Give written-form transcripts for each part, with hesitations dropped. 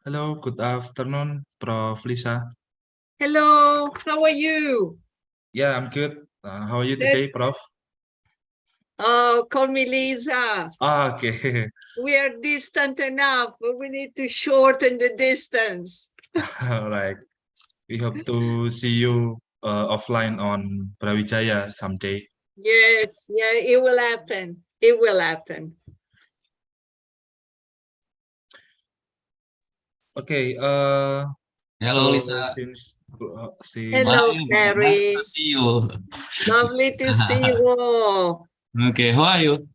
Hello, good afternoon, Prof. Lisa. Hello, how are you? Yeah, I'm good. How are you Good. today, Prof? Oh, call me Lisa. Okay. We are distant enough, but we need to shorten the distance. All right. We hope to see you offline on Brawijaya someday. Yes, yeah, it will happen. It will happen. Okay. Hello, So Lisa. Hello, Nice to Ferry. see you. Lovely to see you all. Okay, how are you?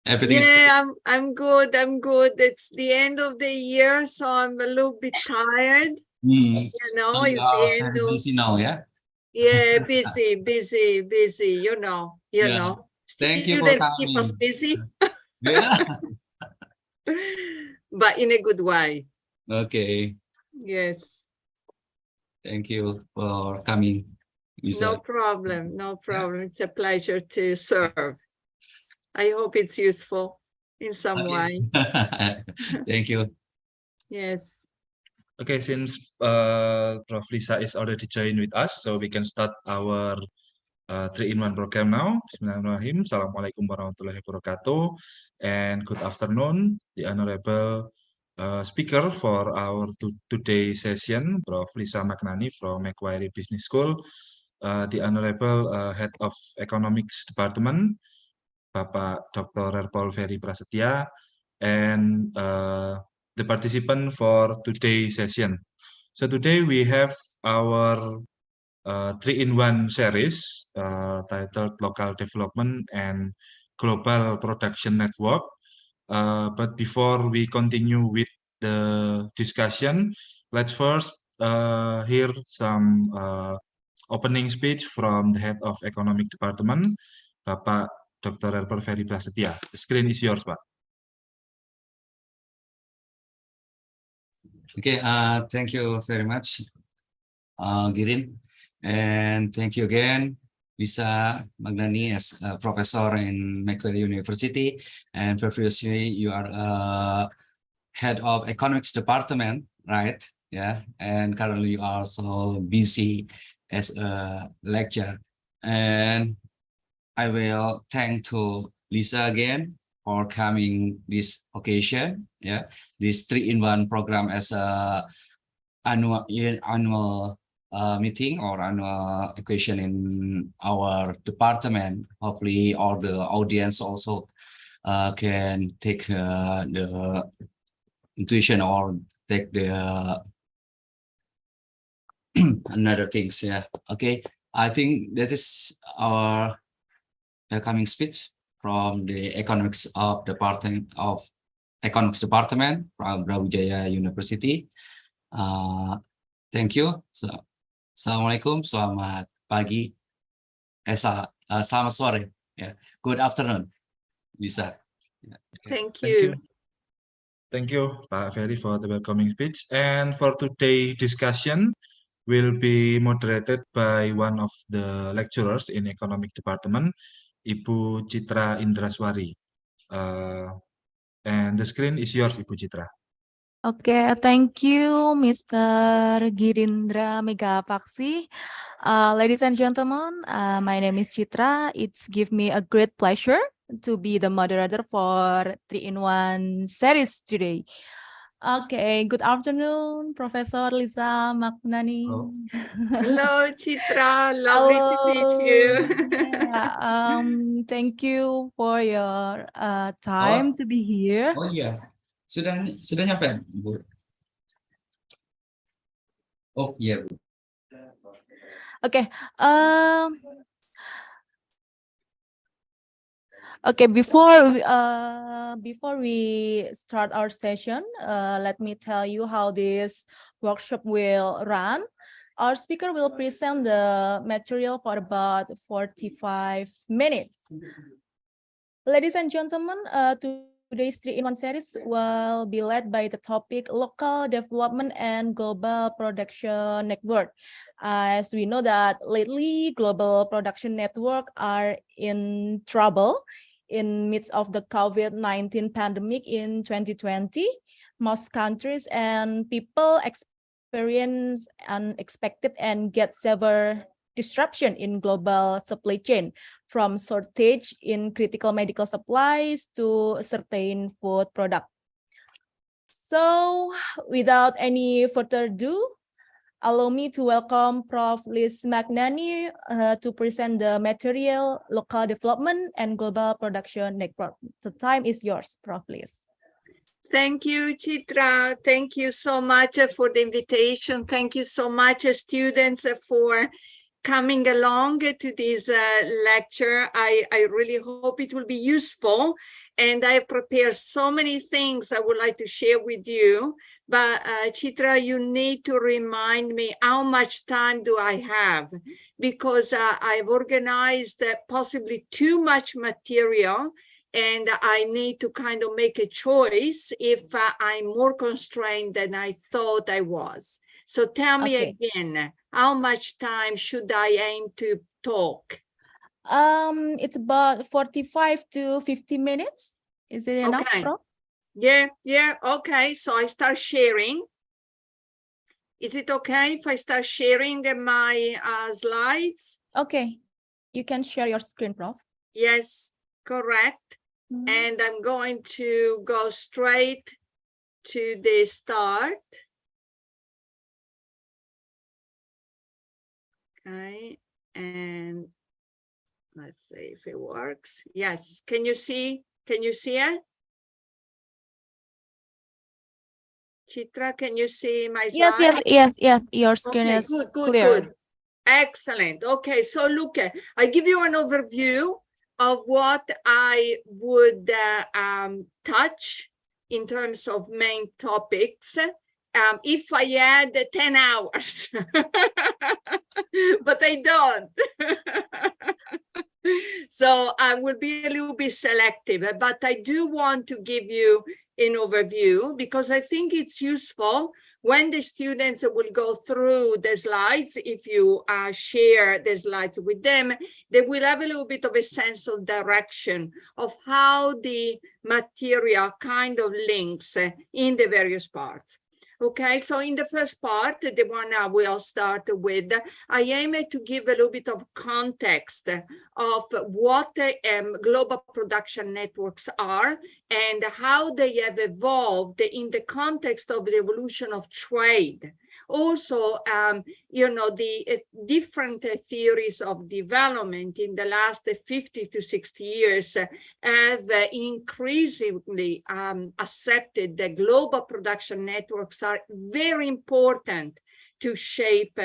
Everything is good? Yeah, I'm good. I'm good. It's the end of the year, so I'm a little bit tired. You know, You it's are the end very of busy now, yeah? yeah, busy. You know. Yeah. Thank you for Students keep us coming. busy. Yeah. But in a good way. Okay. Yes. Thank you for coming, Lisa. No problem. No problem. It's a pleasure to serve. I hope it's useful in some way. Thank you. Yes. Okay, since Prof. Lisa is already joined with us, so we can start our 3-in-1 program now. Bismillahirrahmanirrahim. Assalamualaikum warahmatullahi wabarakatuh. And good afternoon, the honorable speaker for our today's session, Prof. Lisa Magnani from Macquarie Business School, the honorable head of economics department, Bapak Dr. Herpol Ferry Prasetya, and the participant for today's session. So today we have our 3-in-1 series titled Local Development and Global Production Network. But before we continue with the discussion, let's first hear some opening speech from the head of economic department, Bapak Dr. Herpol Ferry Prasetya. The screen is yours, Pak. Okay, thank you very much, Girin. And thank you again, Lisa Magnani, as a professor in Macquarie University. And previously, you are head of economics department, right? Yeah, and currently you are also busy as a lecturer. And I will thank to Lisa again for coming this occasion. Yeah, this 3-in-1 program as a annual meeting or annual occasion in our department. Hopefully, all the audience also can take the intuition or take the another things. Yeah. Okay. I think that is our welcoming speech from the economics of department of economics department from Brawijaya University. Thank you. So, Assalamualaikum, selamat pagi, selamat sore, yeah. Good afternoon, Lisa. Yeah. Thank you. Thank you, Pak Ferry, for the welcoming speech. And for today's discussion will be moderated by one of the lecturers in economic department, Ibu Citra Indraswari. And the screen is yours, Ibu Citra. Okay, thank you, Mr. Girindra Megapaksi. Ladies and gentlemen, my name is Citra. It's give me a great pleasure to be the moderator for 3-in-1 series today. Okay, good afternoon, Professor Lisa Magnani. Oh. Hello, Citra. Lovely to meet you. Yeah, thank you for your time to be here. Oh iya, sudah nyampe, Bu? Oh iya, Bu. Okay. Okay. Before we start our session, let me tell you how this workshop will run. Our speaker will present the material for about 45 minutes. Ladies and gentlemen, today's 3-in-1 series will be led by the topic local development and global production network. As we know that lately global production network are in trouble in midst of the COVID-19 pandemic in 2020. most countries, and people experience unexpected and get severe disruption in global supply chain, from shortage in critical medical supplies to certain food product. So without any further ado, allow me to welcome Prof. Liz Magnani to present the material, local development, and global production network. The time is yours, Prof. Liz. Thank you, Chitra. Thank you so much for the invitation. Thank you so much, students, for coming along to this lecture. I really hope it will be useful. And I prepared so many things I would like to share with you. But Chitra, you need to remind me how much time do I have? Because I've organized possibly too much material, and I need to kind of make a choice if I'm more constrained than I thought I was. So tell me again, how much time should I aim to talk? It's about 45 to 50 minutes. Is it enough, Prof? Yeah, okay. So I start sharing. Is it okay if I start sharing my slides? Okay, you can share your screen, Prof. Yes, correct. And I'm going to go straight to the start. Okay, and let's see if it works. Yes, can you see? Can you see it? Chitra, can you see my slide? Yes, your screen Okay, is good. clear. Excellent. Okay, so look, I give you an overview of what I would touch in terms of main topics. If I had 10 hours, but I don't. So I will be a little bit selective, but I do want to give you an overview because I think it's useful when the students will go through the slides. If you share the slides with them, they will have a little bit of a sense of direction of how the material kind of links in the various parts. Okay, so in the first part, the one I will start with, I aim to give a little bit of context of what global production networks are and how they have evolved in the context of the evolution of trade. Also, the different theories of development in the last 50 to 60 years have increasingly accepted that global production networks are very important to shape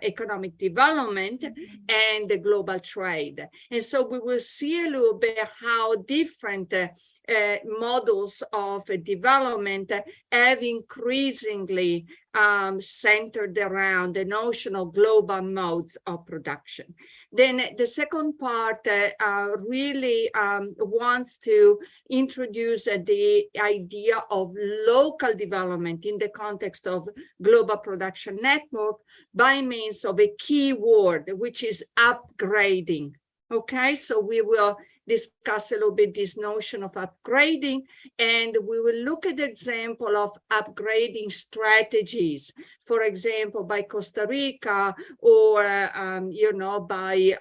economic development and the global trade. And so we will see a little bit how different models of development have increasingly centered around the notion of global modes of production. Then the second part really wants to introduce the idea of local development in the context of global production network by means of a key word, which is upgrading. Okay, so we will discuss a little bit this notion of upgrading, and we will look at the example of upgrading strategies, for example, by Costa Rica or, by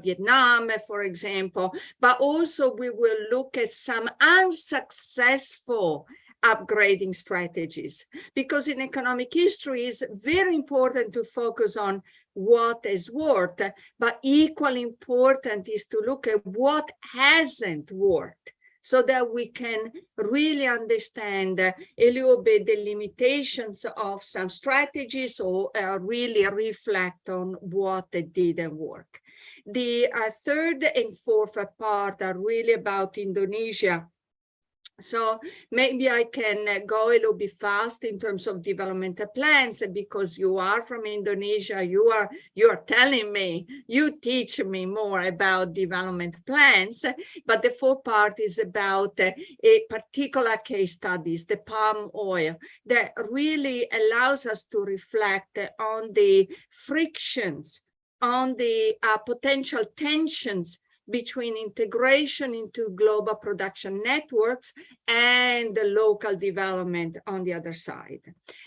Vietnam, for example, but also we will look at some unsuccessful upgrading strategies, because in economic history it's very important to focus on what has worked, but equally important is to look at what hasn't worked, so that we can really understand a little bit the limitations of some strategies, or really reflect on what didn't work. The third and fourth part are really about Indonesia. So maybe I can go a little bit fast in terms of developmental plans, because you are from Indonesia, you are telling me, you teach me more about development plans. But the fourth part is about a particular case studies, the palm oil, that really allows us to reflect on the frictions, on the potential tensions between integration into global production networks and the local development on the other side.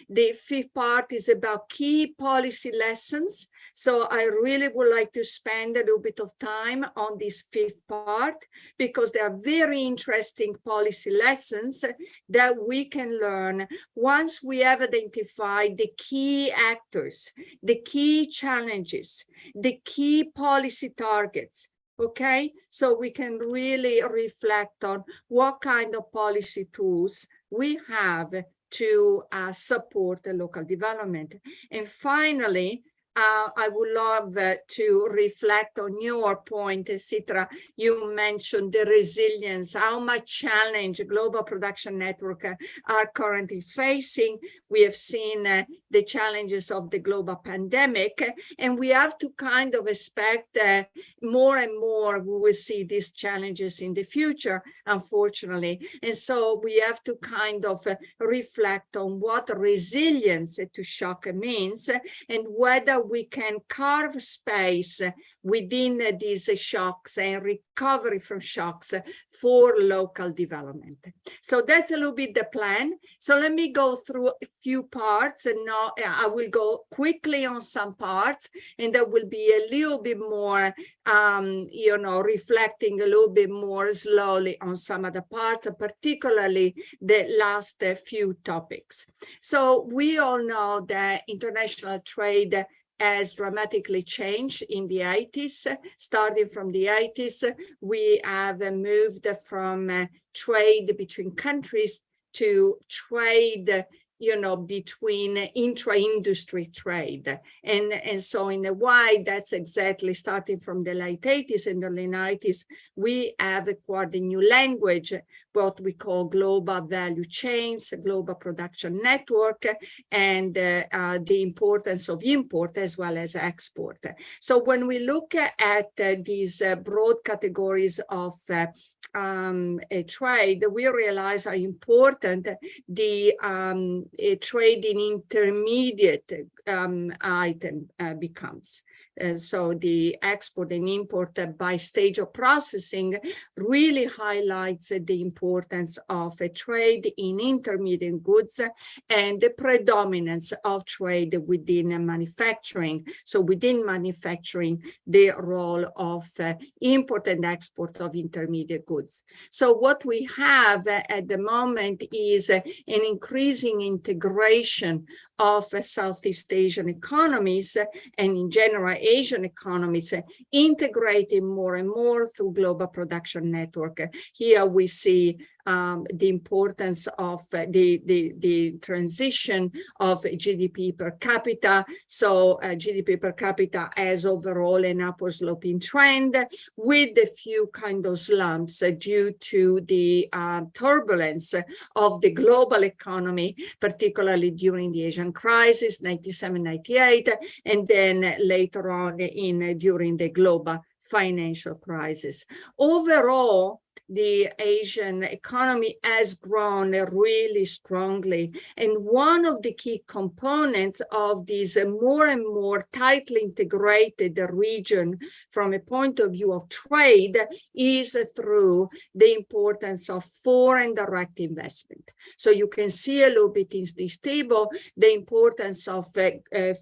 The fifth part is about key policy lessons. So I really would like to spend a little bit of time on this fifth part, because there are very interesting policy lessons that we can learn once we have identified the key actors, the key challenges, the key policy targets. Okay, so we can really reflect on what kind of policy tools we have to support the local development. And finally, I would love to reflect on your point, etc. You mentioned the resilience, how much challenge global production networks are currently facing. We have seen the challenges of the global pandemic, and we have to kind of expect more and more we will see these challenges in the future, unfortunately. And so we have to kind of reflect on what resilience to shock means, and whether we can carve space within these shocks and recovery from shocks for local development. So that's a little bit the plan. So let me go through a few parts, and now I will go quickly on some parts, and there will be a little bit more, reflecting a little bit more slowly on some of the parts, particularly the last few topics. So we all know that international trade has dramatically changed in the 80s. Starting from the 80s, we have moved from trade between countries to trade, between intra-industry trade. And so in a way, that's exactly starting from the late 80s and early 90s, we have acquired a new language, what we call global value chains, global production network, and the importance of import as well as export. So when we look at these broad categories of trade, we realize how important the trade in intermediate item becomes. So the export and import by stage of processing really highlights the importance of a trade in intermediate goods and the predominance of trade within manufacturing. So within manufacturing, the role of import and export of intermediate goods. So what we have at the moment is an increasing integration of Southeast Asian economies, and in general Asian economies, integrating more and more through global production network. Here we see the importance of the transition of GDP per capita. So GDP per capita has overall an upward sloping trend, with a few kind of slumps due to the turbulence of the global economy, particularly during the Asian crisis, 97, 98, and then later on during the global financial crisis. Overall, the Asian economy has grown really strongly. And one of the key components of this more and more tightly integrated region from a point of view of trade is through the importance of foreign direct investment. So you can see a little bit in this table the importance of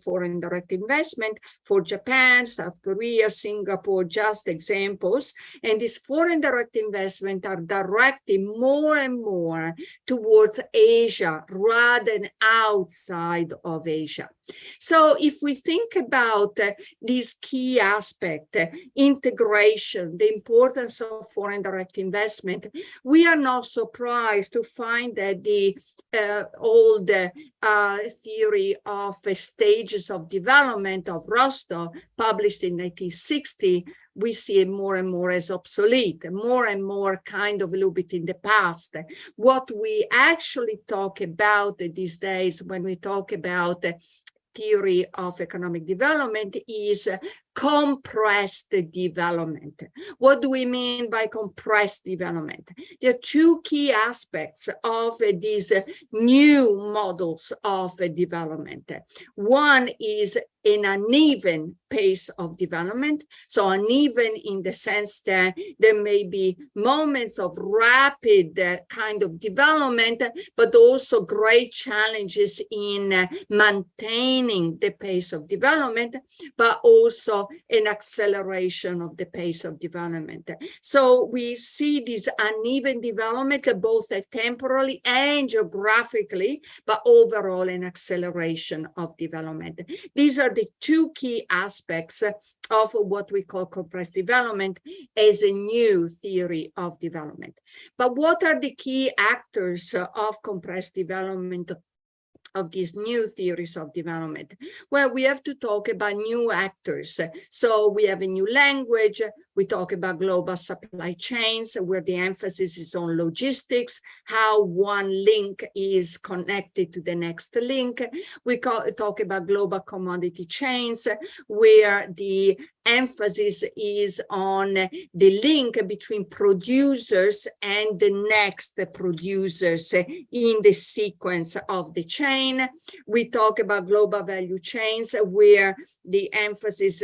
foreign direct investment for Japan, South Korea, Singapore, just examples. And this foreign direct investment are directing more and more towards Asia rather than outside of Asia. So if we think about this key aspect, integration, the importance of foreign direct investment, we are not surprised to find that the old theory of stages of development of Rostow, published in 1960, we see it more and more as obsolete, more and more kind of a little bit in the past. What we actually talk about these days when we talk about theory of economic development is compressed development. What do we mean by compressed development? There are two key aspects of these new models of development. One is an uneven pace of development. So uneven in the sense that there may be moments of rapid kind of development, but also great challenges in maintaining the pace of development, but also an acceleration of the pace of development. So we see this uneven development both temporally and geographically, but overall an acceleration of development. These are the two key aspects of what we call compressed development as a new theory of development. But what are the key actors of compressed development, of these new theories of development? Well, we have to talk about new actors. So we have a new language. We talk about global supply chains, where the emphasis is on logistics, how one link is connected to the next link. We talk about global commodity chains, where the emphasis is on the link between producers and the next producers in the sequence of the chain. We talk about global value chains, where the emphasis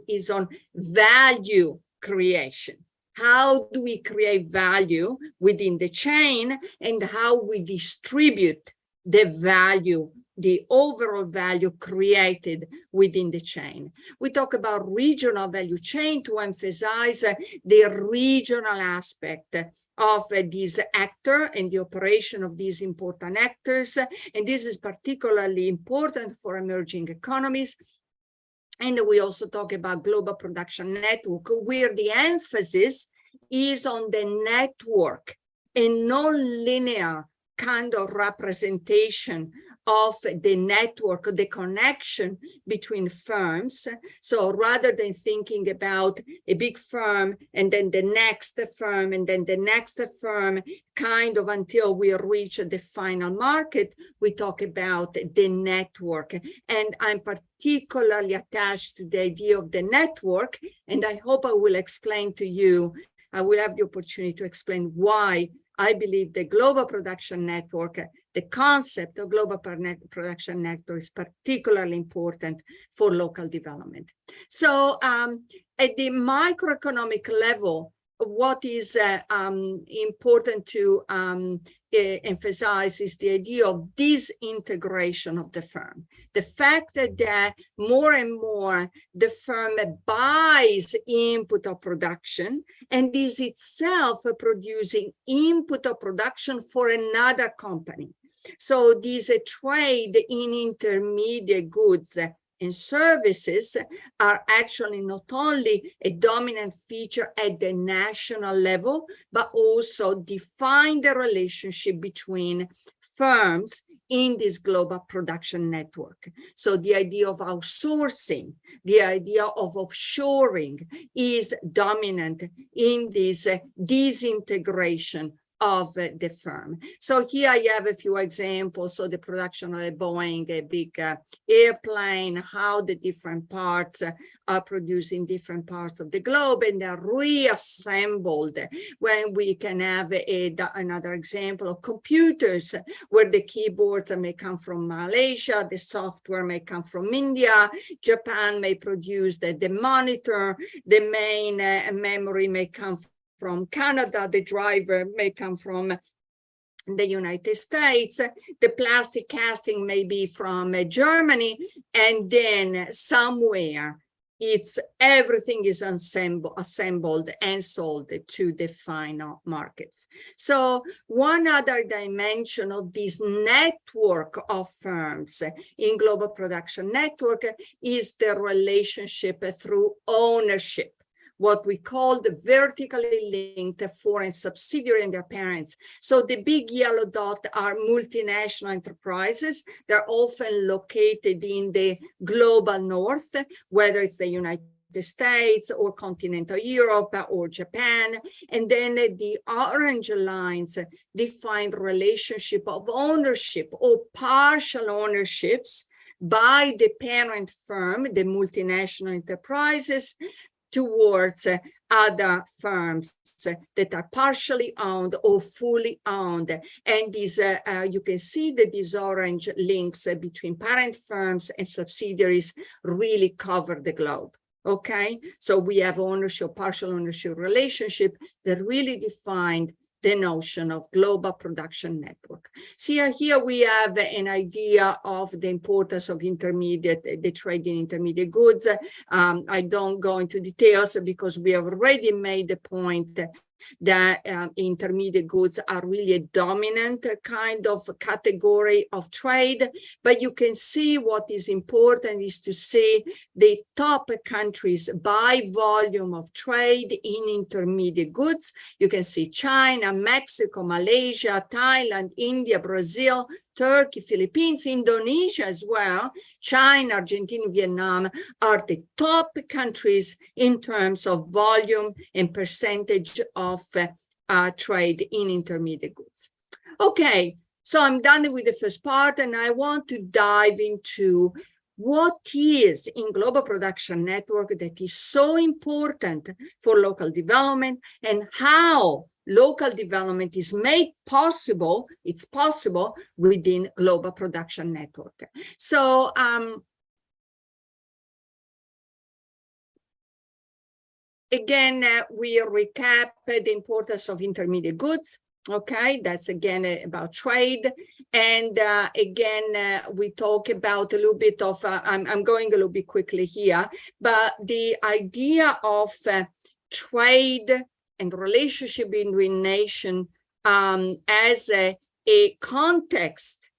is on value creation. How do we create value within the chain, and how we distribute the value, the overall value created within the chain. We talk about regional value chain to emphasize the regional aspect of this actor and the operation of these important actors. And this is particularly important for emerging economies. And we also talk about global production network, where the emphasis is on the network and non-linear kind of representation of the network, the connection between firms. So rather than thinking about a big firm and then the next firm and then the next firm, kind of until we reach the final market, we talk about the network. And I'm particularly attached to the idea of the network. And I hope I will explain to you, I will have the opportunity to explain why I believe the global production network, the concept of global production network, is particularly important for local development. So at the microeconomic level, what is important to emphasize is the idea of disintegration of the firm. The fact that more and more the firm buys input of production and is itself producing input of production for another company. So this trade in intermediate goods and services are actually not only a dominant feature at the national level, but also define the relationship between firms in this global production network. So the idea of outsourcing, the idea of offshoring is dominant in this disintegration of the firm. So here I have a few examples. So the production of a Boeing, a big airplane, how the different parts are produced in different parts of the globe and they're reassembled. When we can have another example of computers, where the keyboards may come from Malaysia, the software may come from India, Japan may produce the monitor, the main memory may come from Canada, the driver may come from the United States, the plastic casting may be from Germany, and then somewhere everything is assembled and sold to the final markets. So one other dimension of this network of firms in global production network is the relationship through ownership, what we call the vertically linked foreign subsidiary and their parents. So the big yellow dot are multinational enterprises. They're often located in the global north, whether it's the United States or continental Europe or Japan. And then the orange lines define relationship of ownership or partial ownerships by the parent firm, the multinational enterprises, towards other firms that are partially owned or fully owned. And these, you can see that these orange links between parent firms and subsidiaries really cover the globe. Okay, so we have ownership, partial ownership relationship that really defined the notion of global production network. See, here we have an idea of the importance of the trade in intermediate goods. I don't go into details because we have already made the point that intermediate goods are really a dominant kind of category of trade. But you can see what is important is to see the top countries by volume of trade in intermediate goods. You can see China, Mexico, Malaysia, Thailand, India, Brazil, Turkey, Philippines, Indonesia as well, China, Argentina, Vietnam are the top countries in terms of volume and percentage of trade in intermediate goods. Okay, so I'm done with the first part and I want to dive into what is in global production network that is so important for local development and how local development is made possible, it's possible within global production network. So again, we recap the importance of intermediate goods. Okay, that's again about trade. And again, we talk about a little bit of, I'm going a little bit quickly here, but the idea of trade and relationship between nations as a context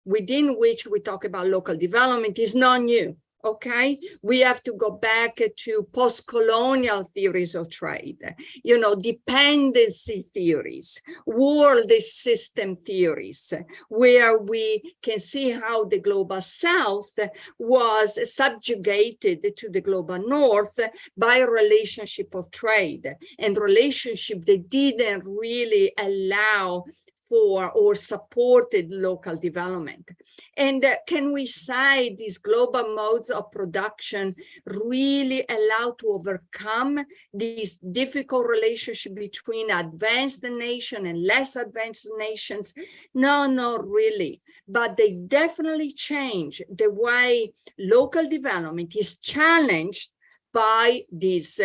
within which we talk about local development is not new. Okay, we have to go back to post-colonial theories of trade, you know, dependency theories, world system theories, where we can see how the global south was subjugated to the global north by a relationship of trade and relationship that didn't really allow for or supported local development. And can we say these global modes of production really allow to overcome this difficult relationship between advanced nations and less advanced nations? No, not really. But they definitely change the way local development is challenged by these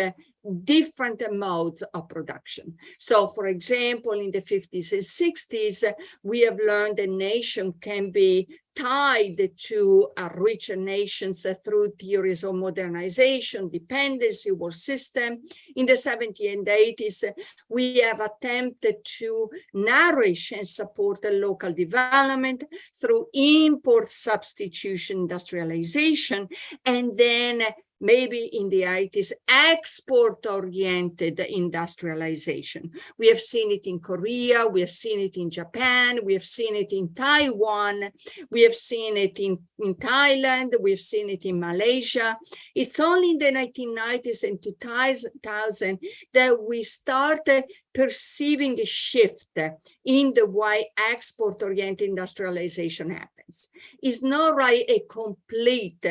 different modes of production. So, for example, in the 50s and 60s, we have learned that nation can be tied to richer nations through theories of modernization, dependency, war system. In the 70s and 80s, we have attempted to nourish and support the local development through import substitution industrialization, and then maybe in the 80s, export-oriented industrialization. We have seen it in Korea, we have seen it in Japan, we have seen it in Taiwan, we have seen it in Thailand, we've seen it in Malaysia. It's only in the 1990s and 2000 that we started perceiving a shift in the way export-oriented industrialization happens. It's not right a complete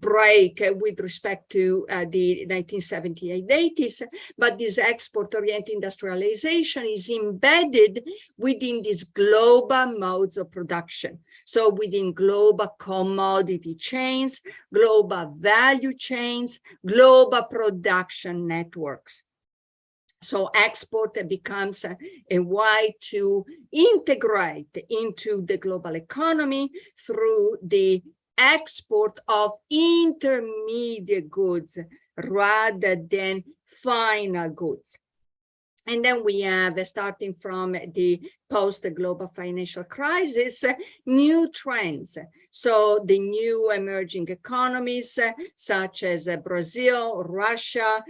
break with respect to the 1970s, 80s, but this export-oriented industrialization is embedded within these global modes of production. So within global commodity chains, global value chains, global production networks. So export becomes a way to integrate into the global economy through the export of intermediate goods rather than final goods. And then we have, starting from the post-global financial crisis, new trends. So the new emerging economies, such as Brazil, Russia,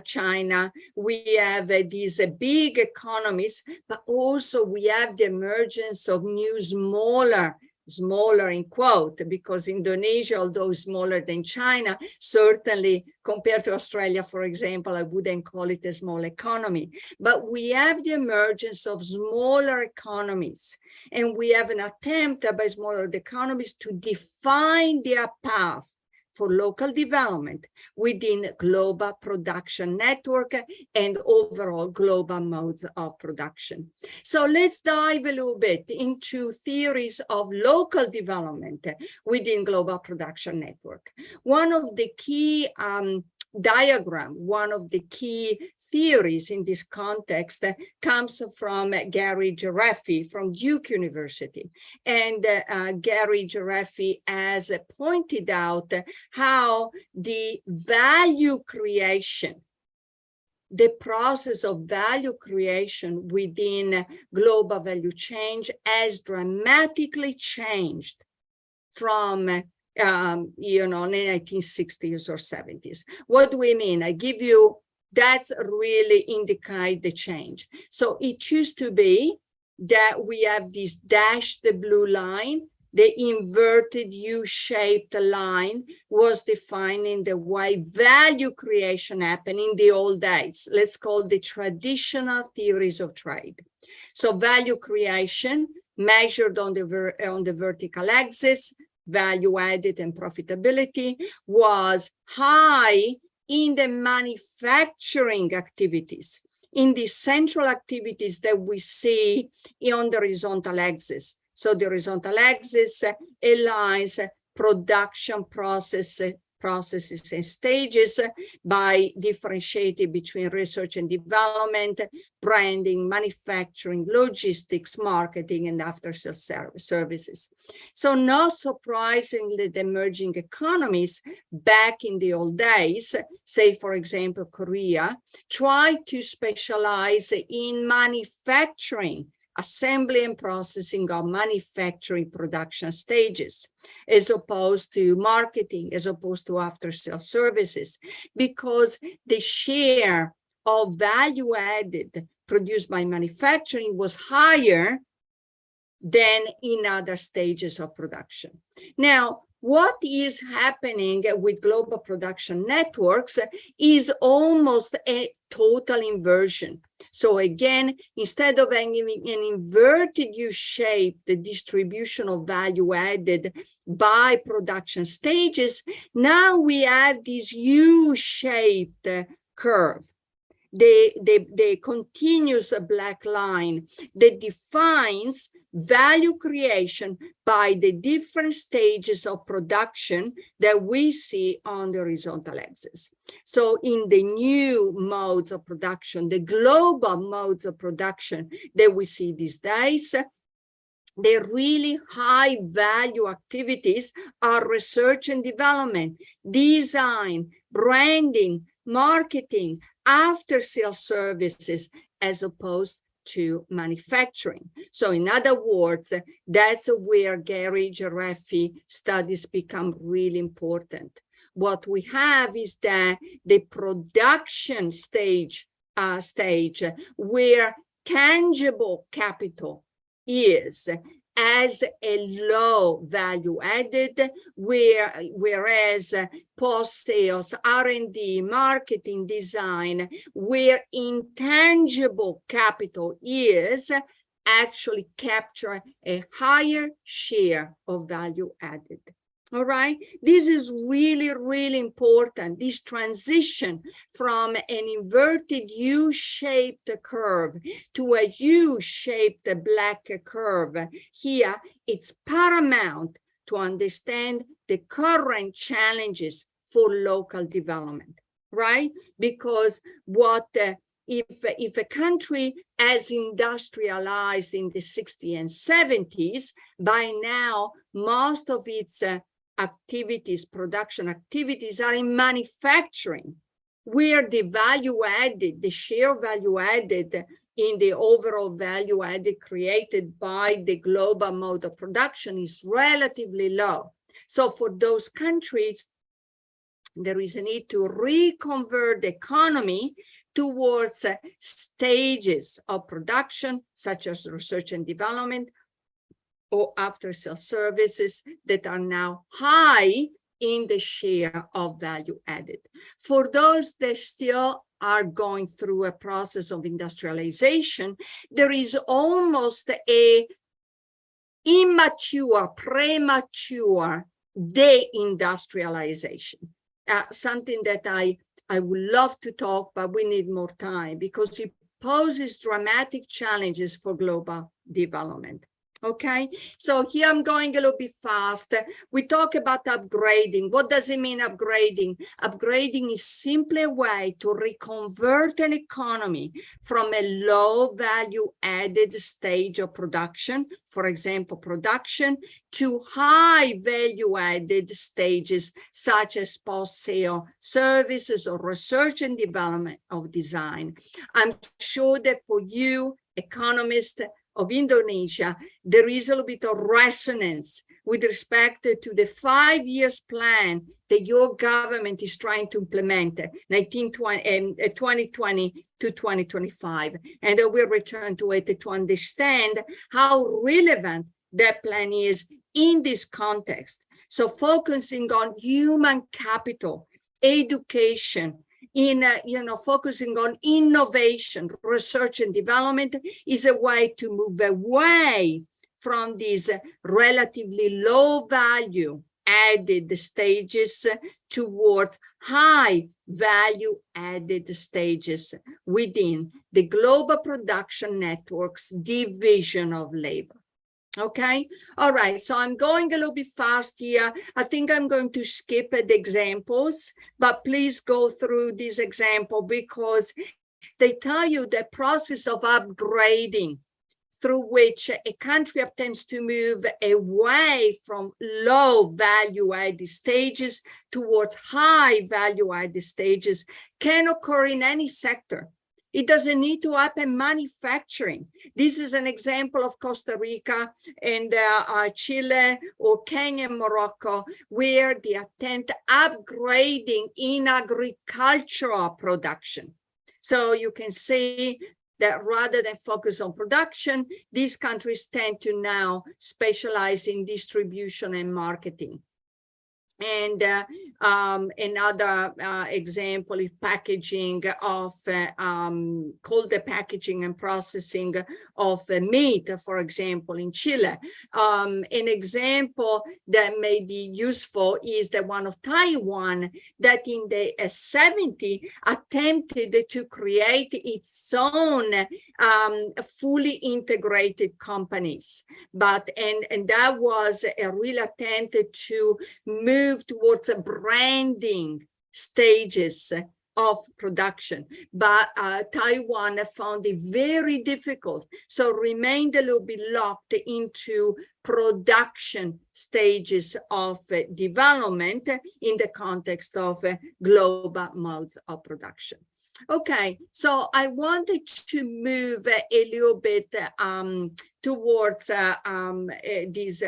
China, we have these big economies, but also we have the emergence of new smaller smaller in quote, because Indonesia, although smaller than China, certainly compared to Australia, for example, I wouldn't call it a small economy. But we have the emergence of smaller economies, and we have an attempt by smaller economies to define their path for local development within global production network and overall global modes of production. So let's dive a little bit into theories of local development within global production network. One of the key one of the key theories in this context comes from Gary Jareffi from Duke University. And Gary Jareffi has pointed out how the value creation, the process of value creation within global value chain has dramatically changed from the 1960s or 70s. What do we mean? I give you, that's really indicate the change. So it used to be that we have this dashed blue line, the inverted U-shaped line was defining the way value creation happened in the old days. Let's call the traditional theories of trade. So value creation measured on the vertical axis, value added and profitability was high in the manufacturing activities, in the central activities that we see on the horizontal axis. So the horizontal axis aligns production processes and stages by differentiating between research and development, branding, manufacturing, logistics, marketing, and after-sales services. So not surprisingly, the emerging economies back in the old days, say, for example, Korea, tried to specialize in manufacturing, assembly and processing of manufacturing production stages, as opposed to marketing, as opposed to after-sales services, because the share of value added produced by manufacturing was higher than in other stages of production. Now, what is happening with global production networks is almost a total inversion. So again, instead of having an inverted U-shaped distribution of value added by production stages, now we have this U-shaped curve. The continuous black line that defines value creation by the different stages of production that we see on the horizontal axis. So in the new modes of production, the global modes of production that we see these days, the really high value activities are research and development, design, branding, marketing, after-sales services, as opposed to manufacturing. So in other words, that's where Gary Jareffi studies become really important. What we have is that the production stage, where tangible capital is as a low value added, whereas post-sales, R&D, marketing, design, where intangible capital is actually capture a higher share of value added. All right, this is really, really important. This transition from an inverted U-shaped curve to a U-shaped black curve here, it's paramount to understand the current challenges for local development, right? Because if a country has industrialized in the 60s and 70s, by now most of its activities, production activities are in manufacturing, where the value added, the share value added in the overall value added created by the global mode of production is relatively low. So for those countries, there is a need to reconvert the economy towards stages of production, such as research and development, or after-sale services that are now high in the share of value added. For those that still are going through a process of industrialization, there is almost a immature, premature deindustrialization. Something that I would love to talk, but we need more time because it poses dramatic challenges for global development. Okay, so here I'm going a little bit fast. We talk about upgrading. What does it mean, upgrading? Upgrading is simply a way to reconvert an economy from a low value added stage of production, for example, production, to high value added stages such as post-sale services or research and development of design. I'm sure that for you, economists of Indonesia, there is a little bit of resonance with respect to the 5 years plan that your government is trying to implement, 2020 to 2025. And I will return to it to understand how relevant that plan is in this context. So focusing on human capital, education, focusing on innovation, research and development is a way to move away from these relatively low value added stages towards high value added stages within the global production network's division of labor. Okay, all right, so I'm going a little bit fast here. I think I'm going to skip the examples, but please go through this example because they tell you the process of upgrading through which a country tends to move away from low value added stages towards high value added stages can occur in any sector. It doesn't need to happen manufacturing. This is an example of Costa Rica and Chile or Kenya and Morocco, where they attempt upgrading in agricultural production. So you can see that rather than focus on production, these countries tend to now specialize in distribution and marketing. And another example is packaging of cold packaging and processing of meat, for example, in Chile. An example that may be useful is the one of Taiwan that in the 70s attempted to create its own fully integrated companies. And that was a real attempt to move towards a branding stages of production, but Taiwan found it very difficult, so remained a little bit locked into production stages of development in the context of global modes of production. Okay, so I wanted to move a little bit towards this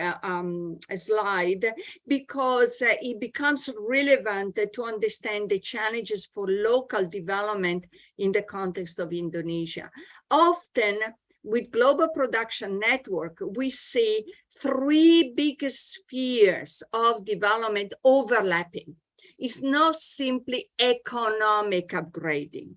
slide because it becomes relevant to understand the challenges for local development in the context of Indonesia. Often, with global production network, we see three big spheres of development overlapping. It's not simply economic upgrading.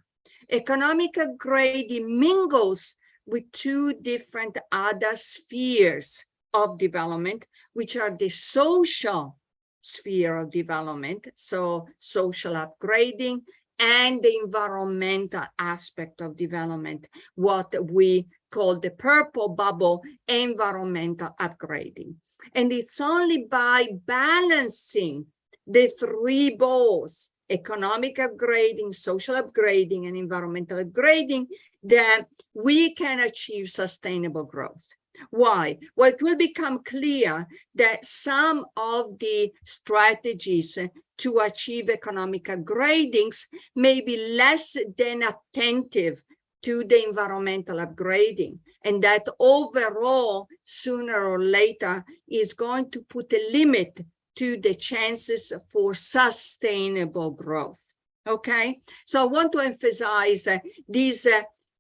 Economic upgrading mingles with two different other spheres of development, which are the social sphere of development, so social upgrading, and the environmental aspect of development, what we call the purple bubble environmental upgrading. And it's only by balancing the three balls, economic upgrading, social upgrading, and environmental upgrading, that we can achieve sustainable growth. Why? Well, it will become clear that some of the strategies to achieve economic upgradings may be less than attentive to the environmental upgrading, and that overall, sooner or later, is going to put a limit to the chances for sustainable growth. Okay, so I want to emphasize these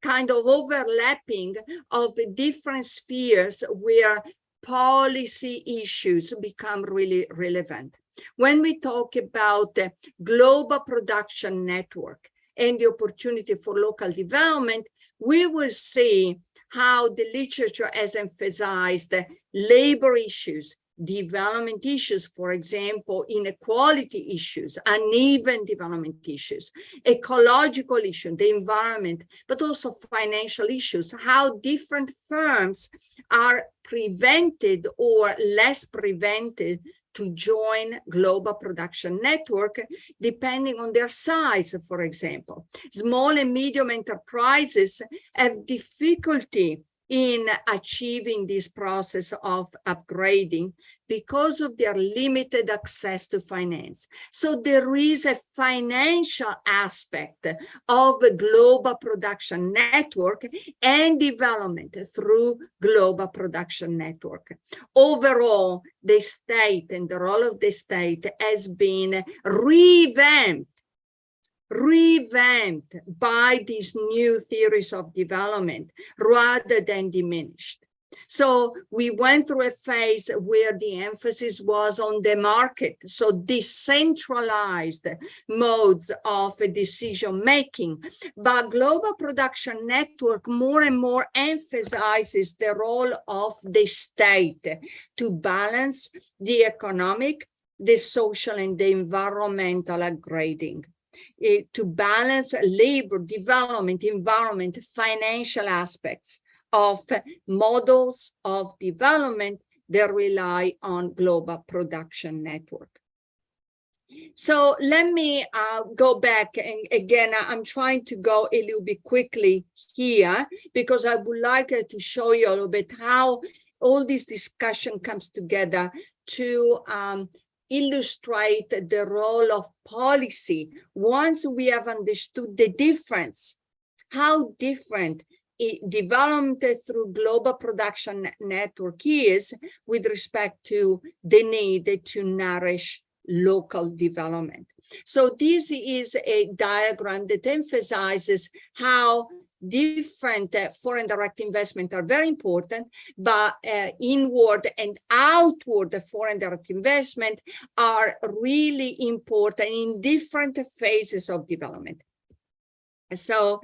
kind of overlapping of the different spheres where policy issues become really relevant. When we talk about the global production network and the opportunity for local development, we will see how the literature has emphasized labor issues, development issues, for example, inequality issues, uneven development issues, ecological issues, the environment, but also financial issues, how different firms are prevented or less prevented to join global production network, depending on their size, for example. Small and medium enterprises have difficulty in achieving this process of upgrading because of their limited access to finance. So there is a financial aspect of a global production network and development through global production network. Overall, the state and the role of the state has been revamped by these new theories of development rather than diminished. So we went through a phase where the emphasis was on the market, so decentralized modes of decision making. But global production network more and more emphasizes the role of the state to balance the economic, the social, and the environmental upgrading. To balance labor, development, environment, financial aspects of models of development that rely on global production network. So let me go back, and again, I'm trying to go a little bit quickly here because I would like to show you a little bit how all this discussion comes together to illustrate the role of policy once we have understood the difference, how different development through global production network is with respect to the need to nourish local development. So this is a diagram that emphasizes how different foreign direct investment are very important, but inward and outward foreign direct investment are really important in different phases of development. So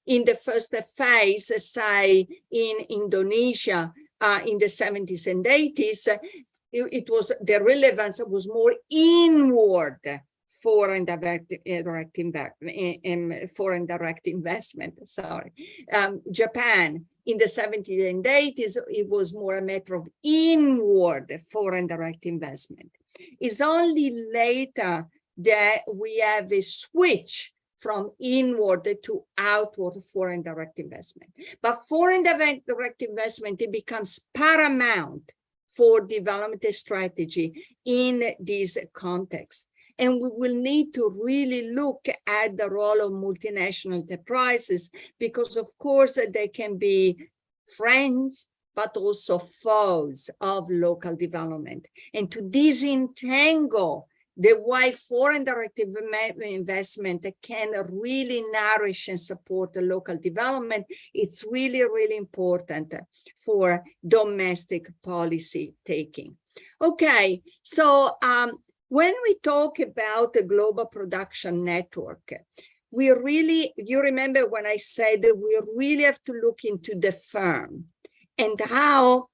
in the first phase, say in Indonesia in the 70s and 80s, it was the relevance was more inward foreign direct investment. Sorry, Japan in the 70s and 80s, it was more a matter of inward foreign direct investment. It's only later that we have a switch from inward to outward foreign direct investment. But foreign direct investment, it becomes paramount for development strategy in this context. And we will need to really look at the role of multinational enterprises because, of course, they can be friends, but also foes of local development. And to disentangle the way foreign direct investment can really nourish and support the local development, it's really, really important for domestic policy taking. Okay, so when we talk about the global production network, we really, you remember when I said that we really have to look into the firm and how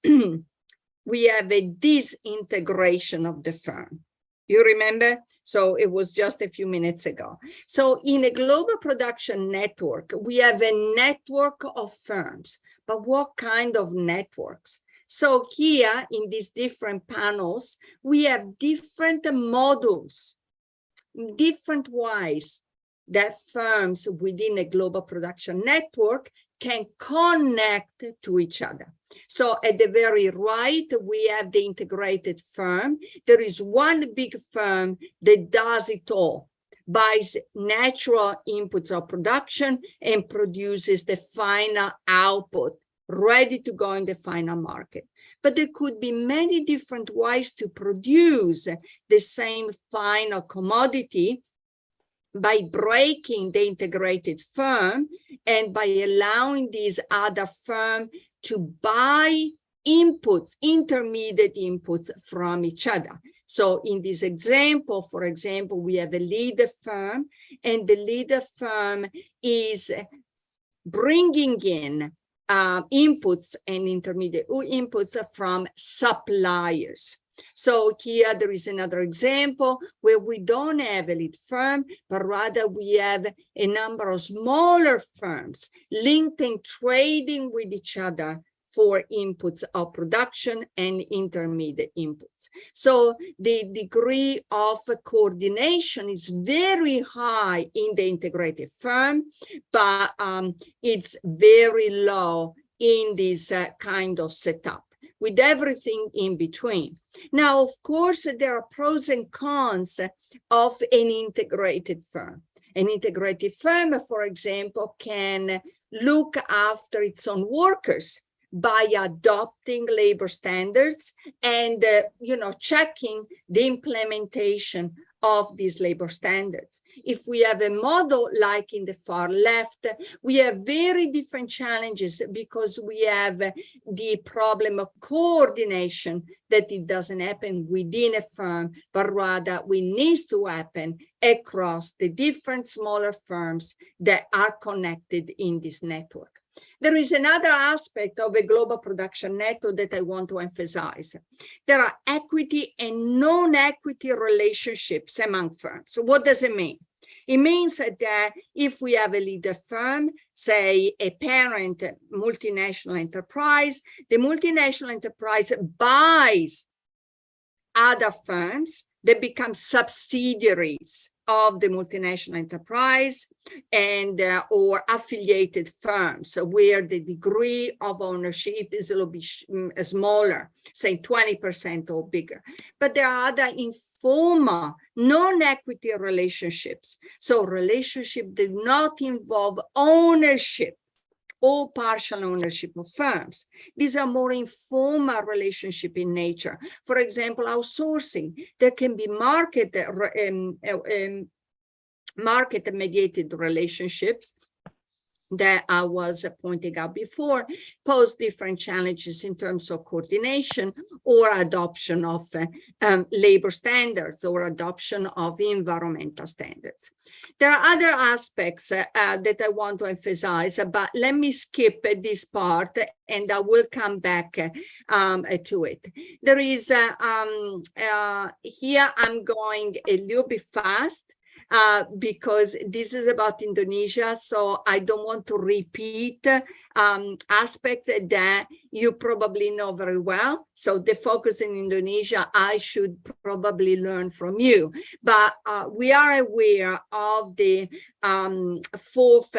we have a disintegration of the firm. You remember? So it was just a few minutes ago. So in a global production network, we have a network of firms, but what kind of networks? So here in these different panels, we have different models, different ways that firms within a global production network can connect to each other. So at the very right, we have the integrated firm. There is one big firm that does it all, buys natural inputs of production and produces the final output, ready to go in the final market. But there could be many different ways to produce the same final commodity by breaking the integrated firm and by allowing these other firms to buy inputs, intermediate inputs from each other. So in this example, for example, we have a leader firm, and the leader firm is bringing in inputs and intermediate inputs from suppliers. So here there is another example where we don't have a lead firm, but rather we have a number of smaller firms linked and trading with each other for inputs of production and intermediate inputs. So the degree of coordination is very high in the integrated firm, but it's very low in this kind of setup, with everything in between. Now, of course, there are pros and cons of an integrated firm. An integrated firm, for example, can look after its own workers by adopting labor standards and checking the implementation of these labor standards. If we have a model like in the far left, we have very different challenges because we have the problem of coordination, that it doesn't happen within a firm, but rather it needs to happen across the different smaller firms that are connected in this network. There is another aspect of a global production network that I want to emphasize. There are equity and non-equity relationships among firms. So what does it mean? It means that if we have a leader firm, say a parent multinational enterprise, the multinational enterprise buys other firms that become subsidiaries of the multinational enterprise and or affiliated firms where the degree of ownership is a little bit smaller, say 20% or bigger. But there are other informal non-equity relationships. So relationships do not involve ownership or partial ownership of firms. These are more informal relationships in nature. For example, outsourcing. There can be market-mediated relationships that I was pointing out before, pose different challenges in terms of coordination or adoption of labor standards or adoption of environmental standards. There are other aspects that I want to emphasize, but let me skip this part and I will come back to it. There is, here I'm going a little bit fast, because this is about Indonesia, so I don't want to repeat aspects that you probably know very well. So the focus in Indonesia, I should probably learn from you. But we are aware of the fourth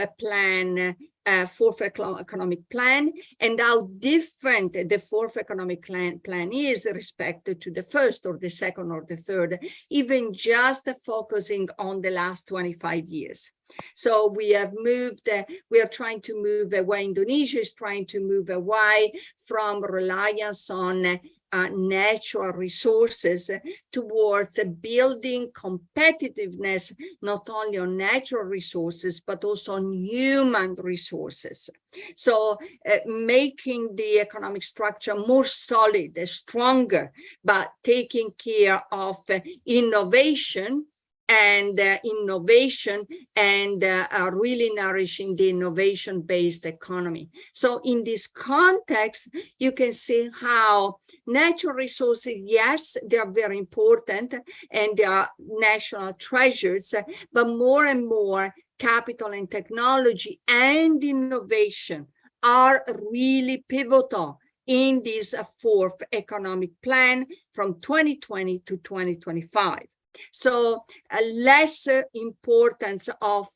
economic plan and how different the fourth economic plan is respect to the first or the second or the third, even just focusing on the last 25 years. So we have moved, we are trying to move away, Indonesia is trying to move away from reliance on natural resources towards building competitiveness, not only on natural resources, but also on human resources. So making the economic structure more solid, stronger, but taking care of innovation and really nourishing the innovation-based economy. So in this context, you can see how natural resources, yes, they are very important and they are national treasures, but more and more capital and technology and innovation are really pivotal in this fourth economic plan from 2020 to 2025. So a lesser importance of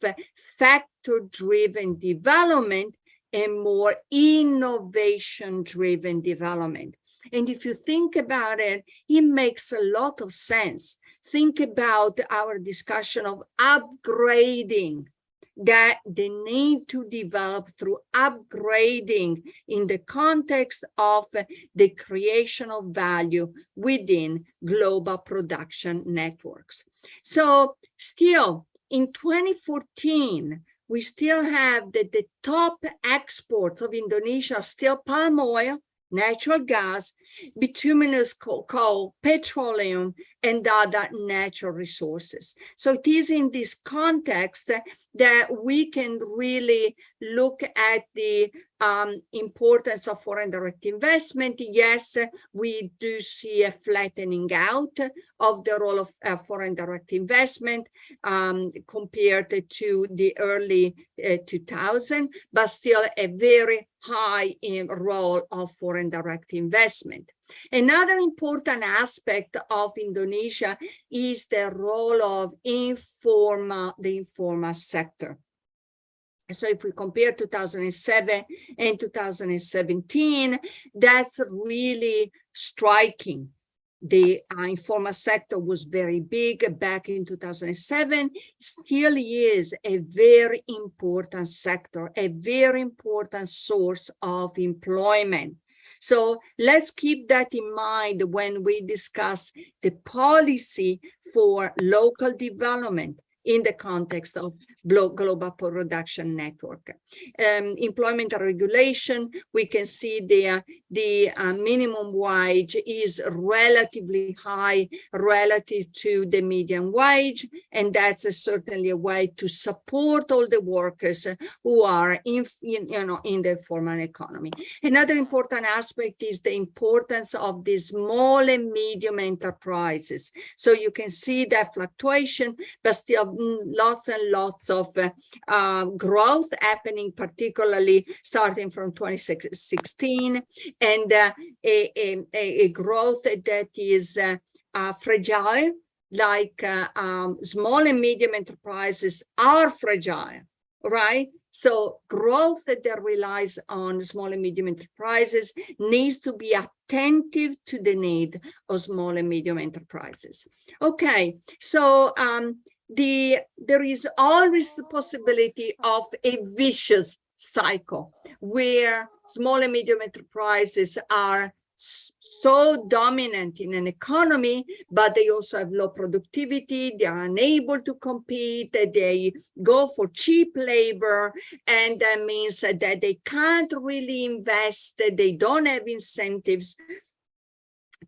factor-driven development and more innovation-driven development. And if you think about it, it makes a lot of sense. Think about our discussion of upgrading, that they need to develop through upgrading in the context of the creation of value within global production networks. So still in 2014, we still have the top exports of Indonesia are still palm oil natural gas, bituminous coal, petroleum, and other natural resources. So it is in this context that we can really look at the importance of foreign direct investment. Yes, we do see a flattening out of the role of foreign direct investment compared to the early 2000s, but still a very high role of foreign direct investment. Another important aspect of Indonesia is the role of the informal sector. So if we compare 2007 and 2017, that's really striking. The informal sector was very big back in 2007, still is a very important sector, a very important source of employment. So let's keep that in mind when we discuss the policy for local development in the context of global production network. Employment regulation, we can see there the minimum wage is relatively high relative to the median wage, and that's certainly a way to support all the workers who are in the formal economy. Another important aspect is the importance of the small and medium enterprises. So you can see that fluctuation, but still lots and lots of growth happening, particularly starting from 2016, and a growth that is fragile, like small and medium enterprises are fragile, right? So growth that relies on small and medium enterprises needs to be attentive to the need of small and medium enterprises. Okay, so there is always the possibility of a vicious cycle where small and medium enterprises are so dominant in an economy, but they also have low productivity, they are unable to compete, they go for cheap labor, and that means that they can't really invest, they don't have incentives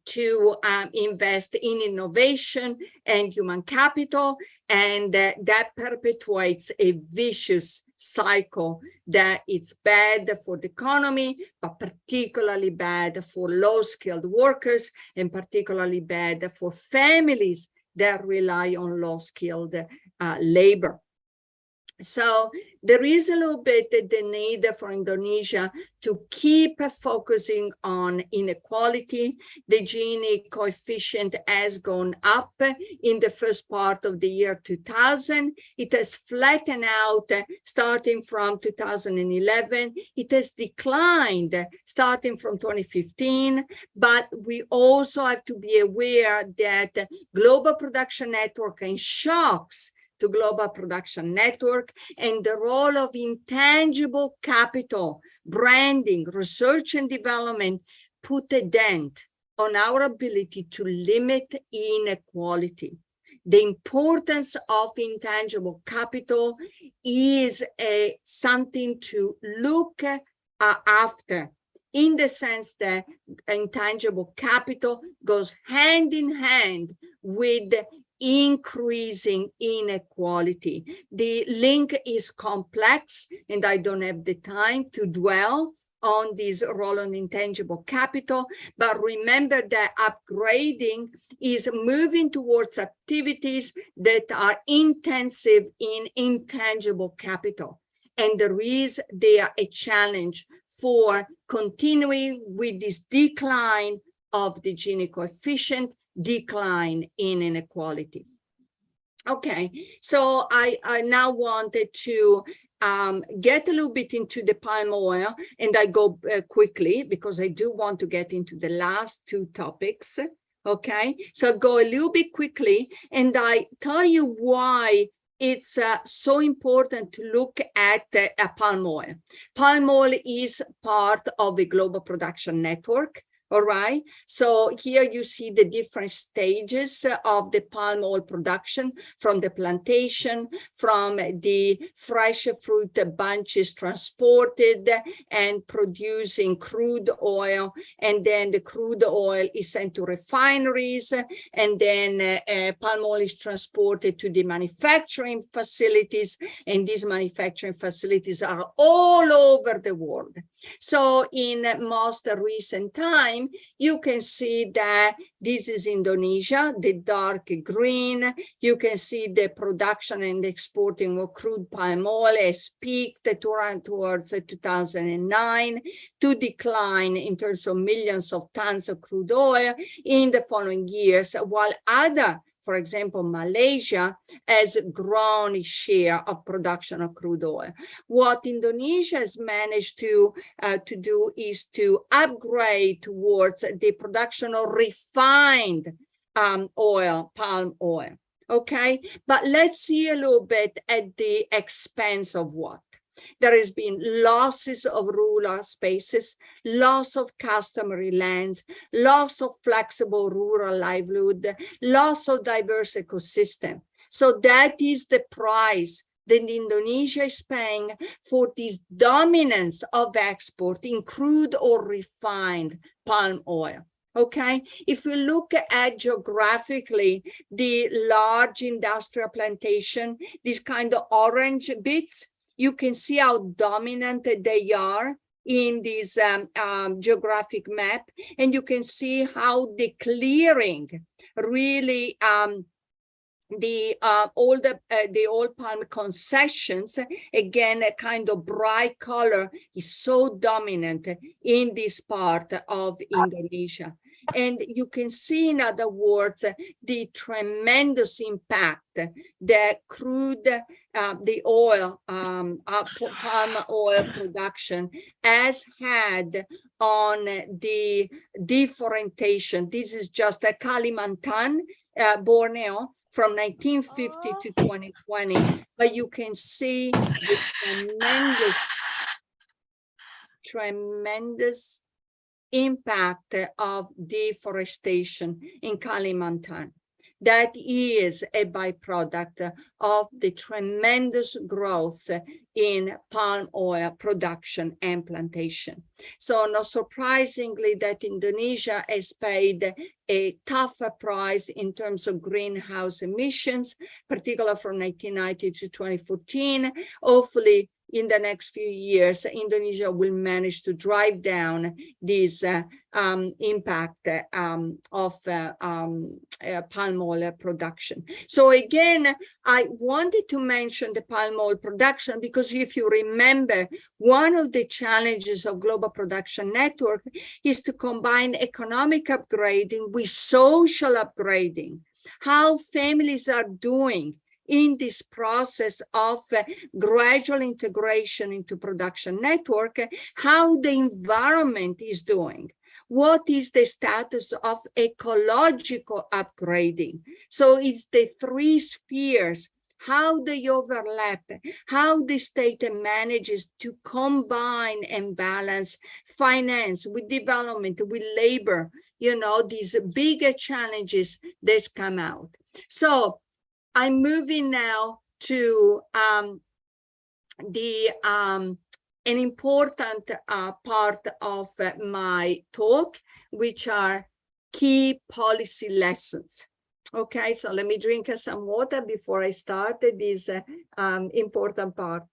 to invest in innovation and human capital, and that perpetuates a vicious cycle that it's bad for the economy, but particularly bad for low-skilled workers, and particularly bad for families that rely on low-skilled labor. So there is a little bit the need for Indonesia to keep focusing on inequality. The Gini coefficient has gone up in the first part of the year 2000. It has flattened out starting from 2011. It has declined starting from 2015. But we also have to be aware that global production network and shocks to global production network and the role of intangible capital, branding, research and development put a dent on our ability to limit inequality. The importance of intangible capital is something to look after, in the sense that intangible capital goes hand in hand with increasing inequality. The link is complex, and I don't have the time to dwell on this role on intangible capital, but remember that upgrading is moving towards activities that are intensive in intangible capital. And there is there a challenge for continuing with this decline of the Gini coefficient, decline in inequality. Okay, so I now wanted to get a little bit into the palm oil, and I go quickly because I do want to get into the last two topics. Okay, so I'll go a little bit quickly, and I tell you why it's so important to look at palm oil. Palm oil is part of a global production network. All right. So here you see the different stages of the palm oil production, from the plantation, from the fresh fruit bunches transported and producing crude oil. And then the crude oil is sent to refineries. And then palm oil is transported to the manufacturing facilities. And these manufacturing facilities are all over the world. So in most recent time, you can see that this is Indonesia, the dark green. You can see the production and exporting of crude palm oil has peaked towards 2009 to decline in terms of millions of tons of crude oil in the following years, while other, for example, Malaysia has grown its share of production of crude oil. What Indonesia has managed to do is to upgrade towards the production of refined oil, palm oil. Okay, but let's see a little bit at the expense of what. There has been losses of rural spaces, loss of customary lands, loss of flexible rural livelihood, loss of diverse ecosystem. So that is the price that Indonesia is paying for this dominance of export in crude or refined palm oil. Okay, if we look at geographically the large industrial plantation, these kind of orange bits, you can see how dominant they are in this geographic map. And you can see how the clearing really, the oil palm concessions, again, a kind of bright color, is so dominant in this part of Indonesia. And you can see, in other words, the tremendous impact that crude, the oil, palm oil production has had on the deforestation. This is just a Kalimantan, Borneo, from 1950 to 2020, but you can see the tremendous impact of deforestation in Kalimantan. That is a byproduct of the tremendous growth in palm oil production and plantation. So not surprisingly that Indonesia has paid a tougher price in terms of greenhouse emissions, particularly from 1990 to 2014. Hopefully, in the next few years, Indonesia will manage to drive down this impact of palm oil production. So again, I wanted to mention the palm oil production because if you remember, one of the challenges of global production network is to combine economic upgrading with social upgrading. How families are doing in this process of gradual integration into production network, how the environment is doing. What is the status of ecological upgrading? So it's the three spheres, how they overlap, how the state manages to combine and balance finance with development, with labor, you know, these bigger challenges that come out. So I'm moving now to an important part of my talk, which are key policy lessons. Okay, so let me drink some water before I start this important part.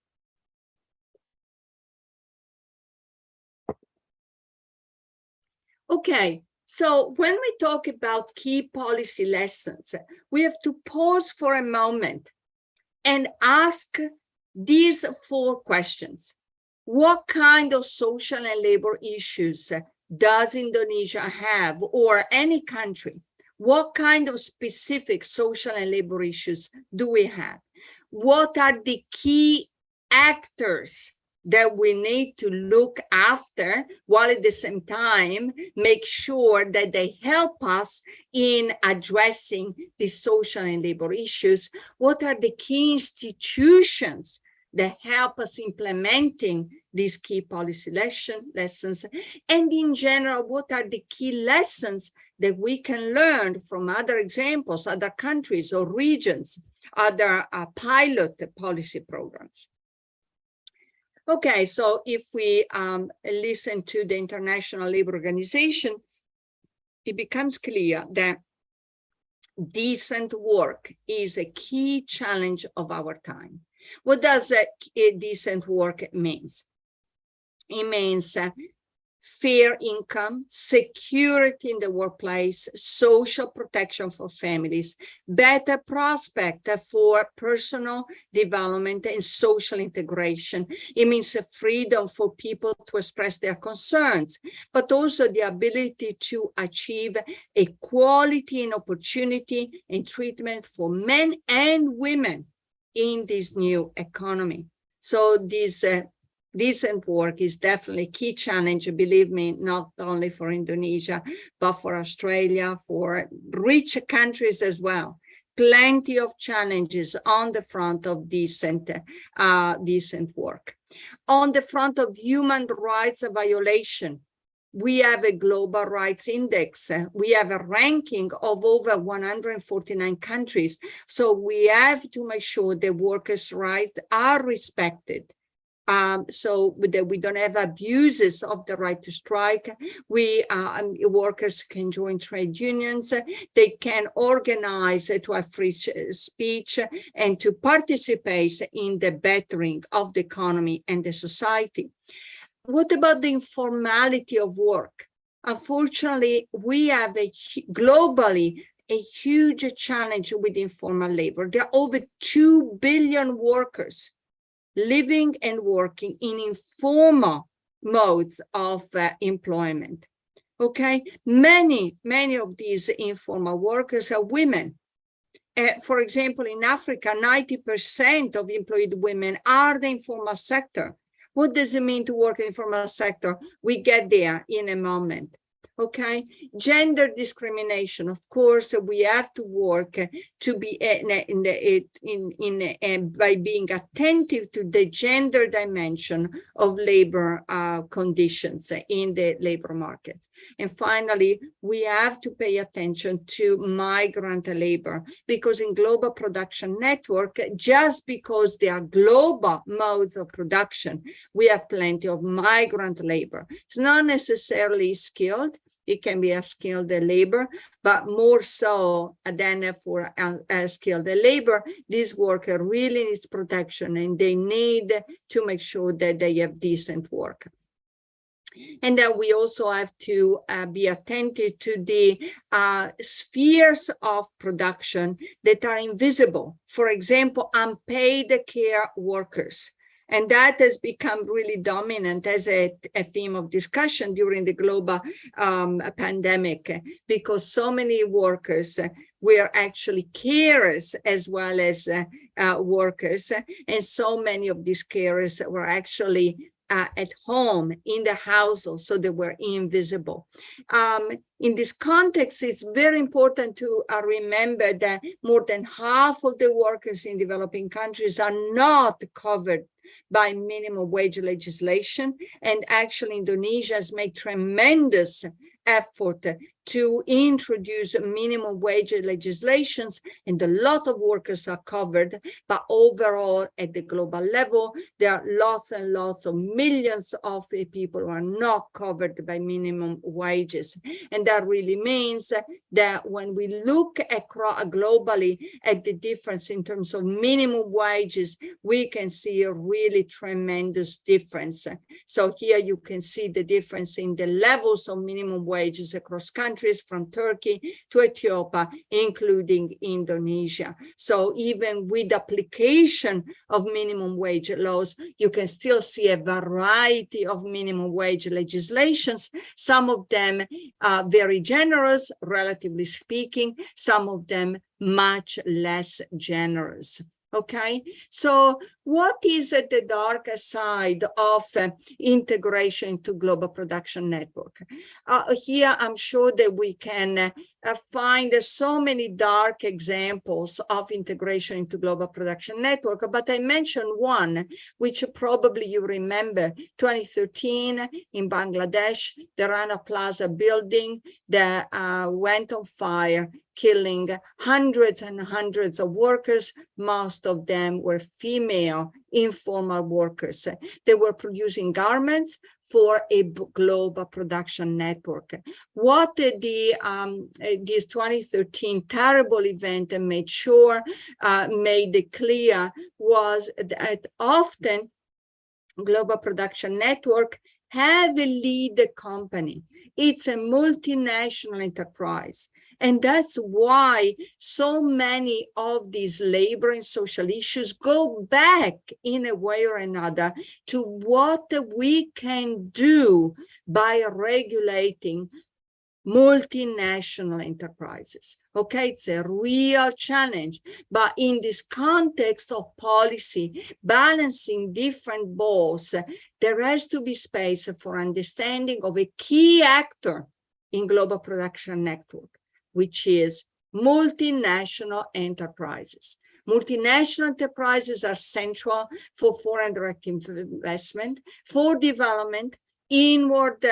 Okay. So when we talk about key policy lessons, we have to pause for a moment and ask these four questions. What kind of social and labor issues does Indonesia have, or any country? What kind of specific social and labor issues do we have? What are the key actors that we need to look after, while at the same time make sure that they help us in addressing the social and labor issues? What are the key institutions that help us implementing these key policy lessons, and in general, what are the key lessons that we can learn from other examples, other countries or regions, other pilot policy programs. Okay, so if we listen to the International Labour Organization, it becomes clear that decent work is a key challenge of our time. What does decent work means? It means fair income, security in the workplace, social protection for families, better prospect for personal development and social integration. It means a freedom for people to express their concerns, but also the ability to achieve equality in opportunity and treatment for men and women in this new economy. So this decent work is definitely a key challenge, believe me, not only for Indonesia, but for Australia, for rich countries as well. Plenty of challenges on the front of decent work. On the front of human rights violation, we have a global rights index. We have a ranking of over 149 countries. So we have to make sure the workers' rights are respected. So that we don't have abuses of the right to strike. Workers can join trade unions. They can organize to have free speech and to participate in the bettering of the economy and the society. What about the informality of work? Unfortunately, we have globally a huge challenge with informal labor. There are over 2 billion workers living and working in informal modes of employment. Okay, many of these informal workers are women. For example, in Africa, 90% of employed women are the informal sector. What does it mean to work in the informal sector? We get there in a moment. Okay, gender discrimination. Of course, we have to work to be by being attentive to the gender dimension of labor conditions in the labor market. And finally, we have to pay attention to migrant labor, because in global production network, just because they are global modes of production, we have plenty of migrant labor. It's not necessarily skilled. It can be a skilled labor, but more so than for skilled labor, this worker really needs protection, and they need to make sure that they have decent work. And then we also have to be attentive to the spheres of production that are invisible. For example, unpaid care workers. And that has become really dominant as a theme of discussion during the global pandemic, because so many workers were actually carers as well as workers. And so many of these carers were actually at home in the household, so they were invisible. In this context, it's very important to remember that more than half of the workers in developing countries are not covered by minimum wage legislation. And actually, Indonesia has made tremendous effort to introduce minimum wage legislations, and a lot of workers are covered. But overall, at the global level, there are lots and lots of millions of people who are not covered by minimum wages. And that really means that when we look across globally at the difference in terms of minimum wages, we can see a really tremendous difference. So here you can see the difference in the levels of minimum wages across countries, from Turkey to Ethiopia, including Indonesia. So even with application of minimum wage laws, you can still see a variety of minimum wage legislations. Some of them are very generous, relatively speaking, some of them much less generous. Okay, so what is the darker side of integration into global production network? Here, I'm sure that we can find so many dark examples of integration into global production network, but I mentioned one, which probably you remember, 2013 in Bangladesh, the Rana Plaza building that went on fire, killing hundreds and hundreds of workers. Most of them were female informal workers. They were producing garments for a global production network. What this 2013 terrible event made it clear was that often global production network have a lead company. It's a multinational enterprise. And that's why so many of these labor and social issues go back in a way or another to what we can do by regulating multinational enterprises. Okay, it's a real challenge, but in this context of policy, balancing different balls, there has to be space for understanding of a key actor in global production network, which is multinational enterprises. Multinational enterprises are central for foreign direct investment, for development, inward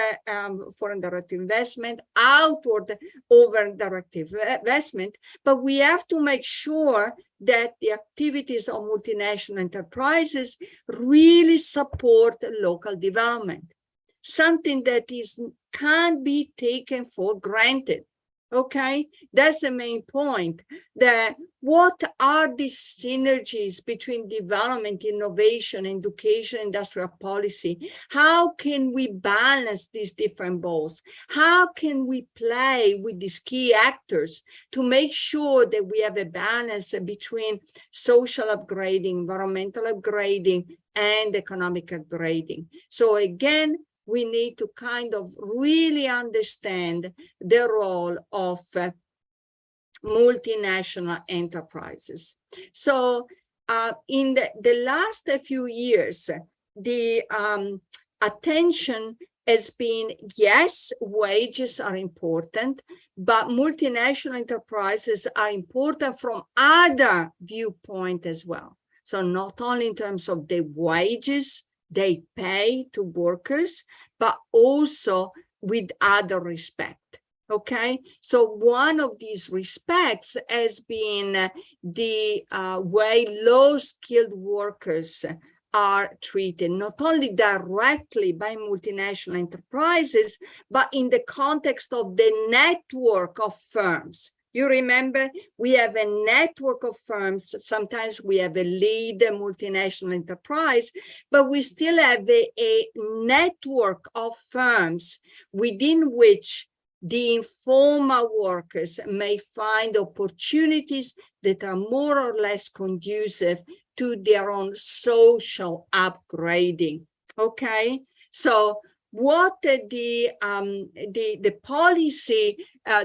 foreign direct investment, outward over direct investment, but we have to make sure that the activities of multinational enterprises really support local development, something that can't be taken for granted. Okay, that's the main point. What are the synergies between development, innovation, education, industrial policy? How can we balance these different balls? How can we play with these key actors to make sure that we have a balance between social upgrading, environmental upgrading, and economic upgrading? So again, we need to kind of really understand the role of multinational enterprises. So in the last few years, the attention has been, yes, wages are important, but multinational enterprises are important from other viewpoint as well. So not only in terms of the wages they pay to workers, but also with other respect. Okay, so one of these respects has been the way low-skilled workers are treated, not only directly by multinational enterprises, but in the context of the network of firms. You remember, we have a network of firms. Sometimes we have a lead multinational enterprise, but we still have a network of firms within which the informal workers may find opportunities that are more or less conducive to their own social upgrading. Okay, so what the policy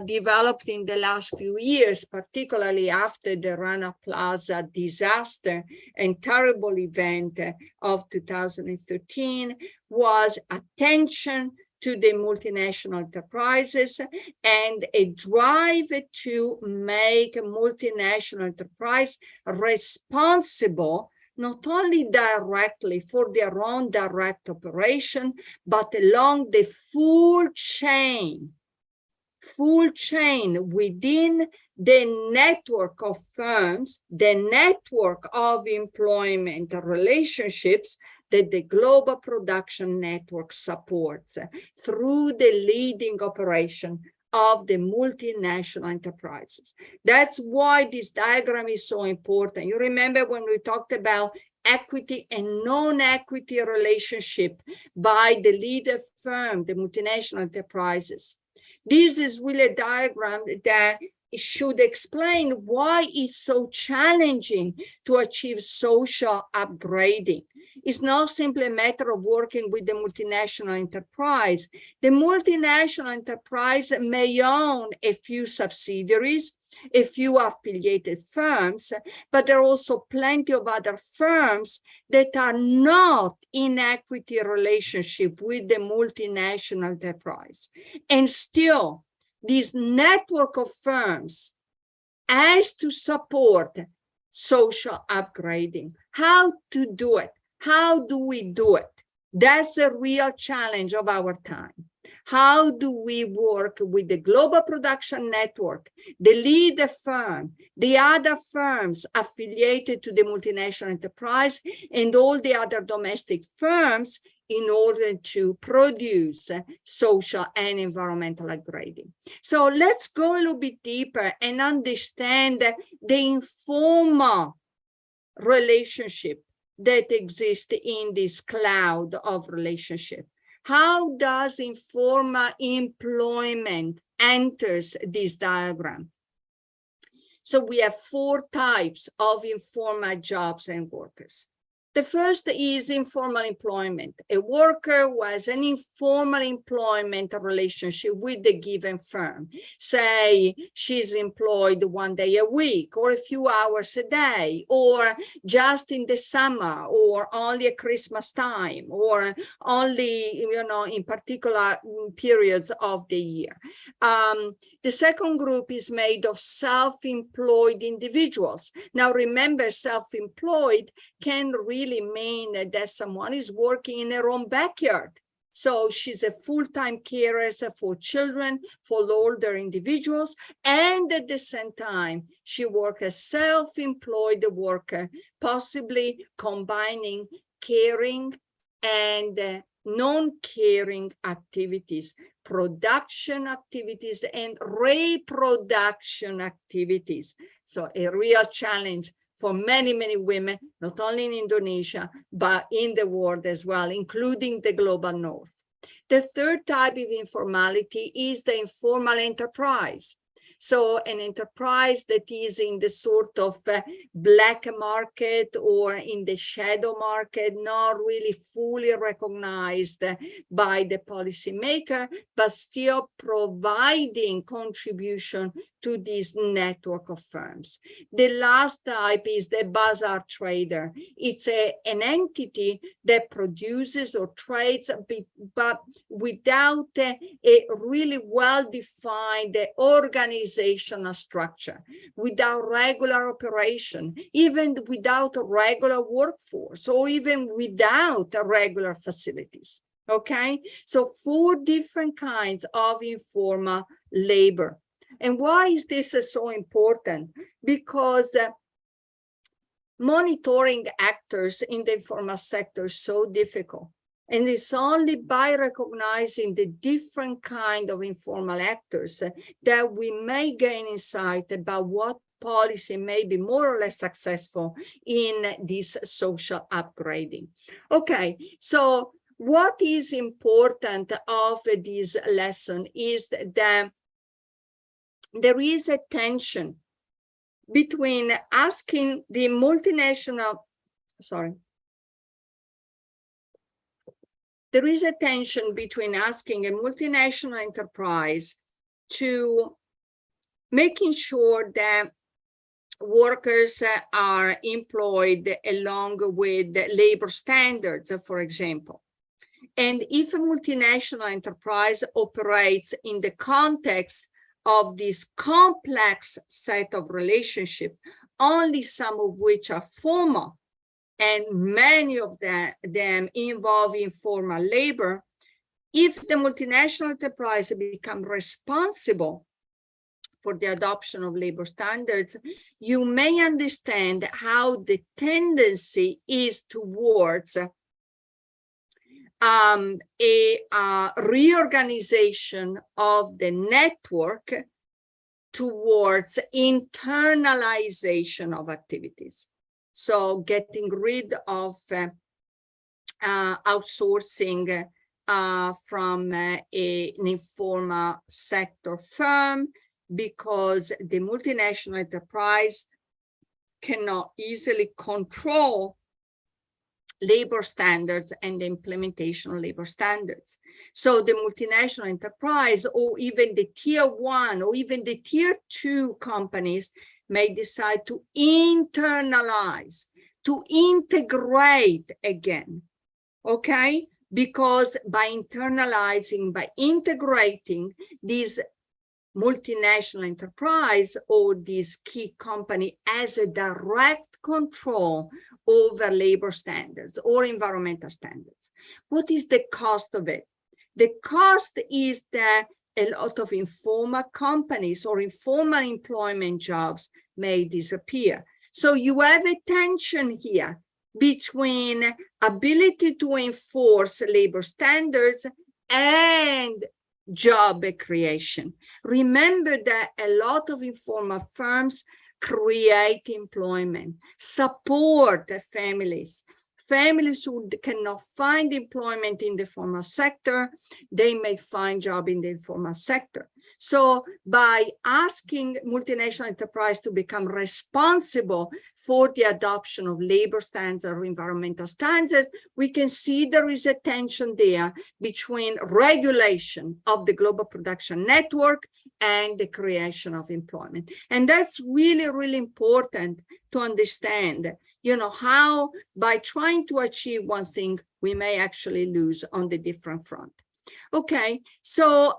developed in the last few years, particularly after the Rana Plaza disaster and terrible event of 2013, was attention to the multinational enterprises and a drive to make a multinational enterprise responsible not only directly for their own direct operation, but along the full chain within the network of firms, the network of employment relationships that the global production network supports through the leading operation of the multinational enterprises. That's why this diagram is so important. You remember when we talked about equity and non-equity relationship by the leader firm, the multinational enterprises. This is really a diagram that should explain why it's so challenging to achieve social upgrading. It's not simply a matter of working with the multinational enterprise. The multinational enterprise may own a few subsidiaries, a few affiliated firms, but there are also plenty of other firms that are not in equity relationship with the multinational enterprise. And still, this network of firms has to support social upgrading. How to do it? How do we do it? That's a real challenge of our time. How do we work with the global production network, the leader firm, the other firms affiliated to the multinational enterprise, and all the other domestic firms in order to produce social and environmental upgrading? So let's go a little bit deeper and understand the informal relationship that exists in this cloud of relationship. How does informal employment enters this diagram? So we have 4 types of informal jobs and workers. The first is informal employment. A worker who has an informal employment relationship with the given firm. Say she's employed 1 day a week, or a few hours a day, or just in the summer, or only at Christmas time, or only, in particular periods of the year. The second group is made of self-employed individuals. Now remember, self-employed can really mean that someone is working in her own backyard. So she's a full-time carer for children, for older individuals, and at the same time, she works as self-employed worker, possibly combining caring and non-caring activities, production activities, and reproduction activities. So a real challenge for many, many women, not only in Indonesia, but in the world as well, including the global north. The third type of informality is the informal enterprise. So an enterprise that is in the sort of black market or in the shadow market, not really fully recognized by the policymaker, but still providing contribution to this network of firms. The last type is the bazaar trader. It's an entity that produces or trades, but without a really well-defined organizational structure, without regular operation, even without a regular workforce, or even without regular facilities. Okay, so 4 different kinds of informal labor. And why is this so important? Because monitoring actors in the informal sector is so difficult. And it's only by recognizing the different kind of informal actors that we may gain insight about what policy may be more or less successful in this social upgrading. Okay, so what is important of this lesson is that there is a tension between asking the multinational, there is a tension between asking a multinational enterprise to making sure that workers are employed along with labor standards, for example. And if a multinational enterprise operates in the context of this complex set of relationships, only some of which are formal, and many of them involve informal labor, if the multinational enterprise become responsible for the adoption of labor standards, you may understand how the tendency is towards a reorganization of the network towards internalization of activities. So getting rid of outsourcing from an informal sector firm, because the multinational enterprise cannot easily control labor standards and the implementation of labor standards. So the multinational enterprise, or even the tier 1 or even the tier 2 companies may decide to internalize, to integrate again, okay? Because by internalizing, by integrating these multinational enterprise or this key company as a direct control over labor standards or environmental standards. What is the cost of it? The cost is that a lot of informal companies or informal employment jobs may disappear. So you have a tension here between ability to enforce labor standards and job creation. Remember that a lot of informal firms create employment, support families. Families who cannot find employment in the formal sector, they may find job in the informal sector. So by asking multinational enterprise to become responsible for the adoption of labor standards or environmental standards, we can see there is a tension there between regulation of the global production network and the creation of employment. And that's really, really important to understand, you know, how by trying to achieve one thing, we may actually lose on the different front. Okay, so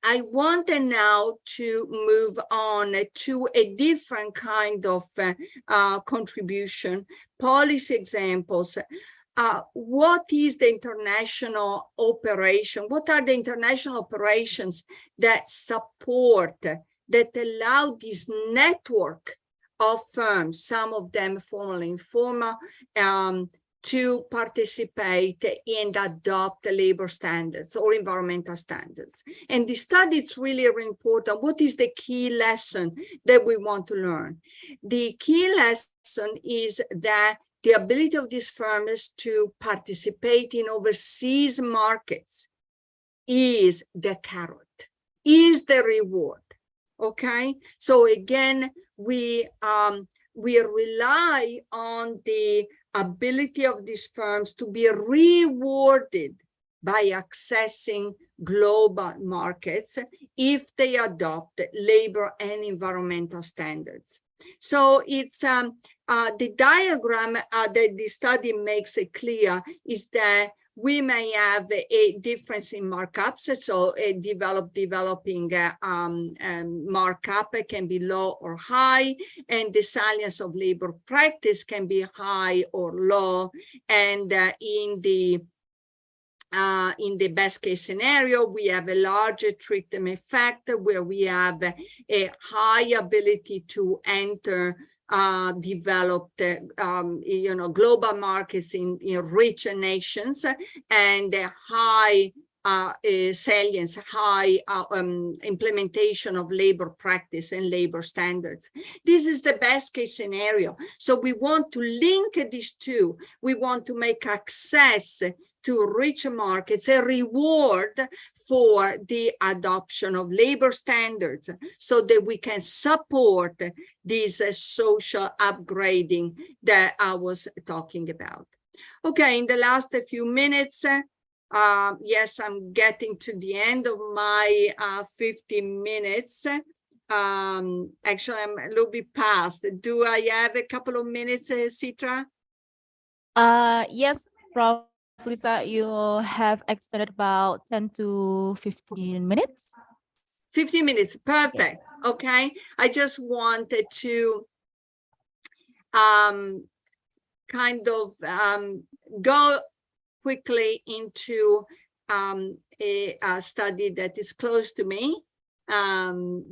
I want now to move on to a different kind of contribution, policy examples. What is the international operation? What are the international operations that support, that allow this network of firms, some of them formal and informal, to participate and adopt labor standards or environmental standards? And the study is really, really important. What is the key lesson that we want to learn? The key lesson is that the ability of these firms to participate in overseas markets is the carrot, is the reward. Okay, so again, we rely on the ability of these firms to be rewarded by accessing global markets if they adopt labor and environmental standards. So it's the diagram that the study makes it clear is that we may have a difference in markups. So a developing markup can be low or high, and the salience of labor practice can be high or low. And in the best case scenario, we have a larger treatment effect where we have a high ability to enter developed, global markets in richer nations, and high salience, high implementation of labor practice and labor standards. This is the best case scenario. So we want to link these two. We want to make access to richer markets a reward for the adoption of labor standards so that we can support this social upgrading that I was talking about. Okay, in the last few minutes, yes, I'm getting to the end of my 15 minutes. Actually, I'm a little bit past. Do I have a couple of minutes, Citra? Yes, Prof. Lisa, you have extended about 10 to 15 minutes. 15 minutes, perfect. Okay, I just wanted to kind of go quickly into a study that is close to me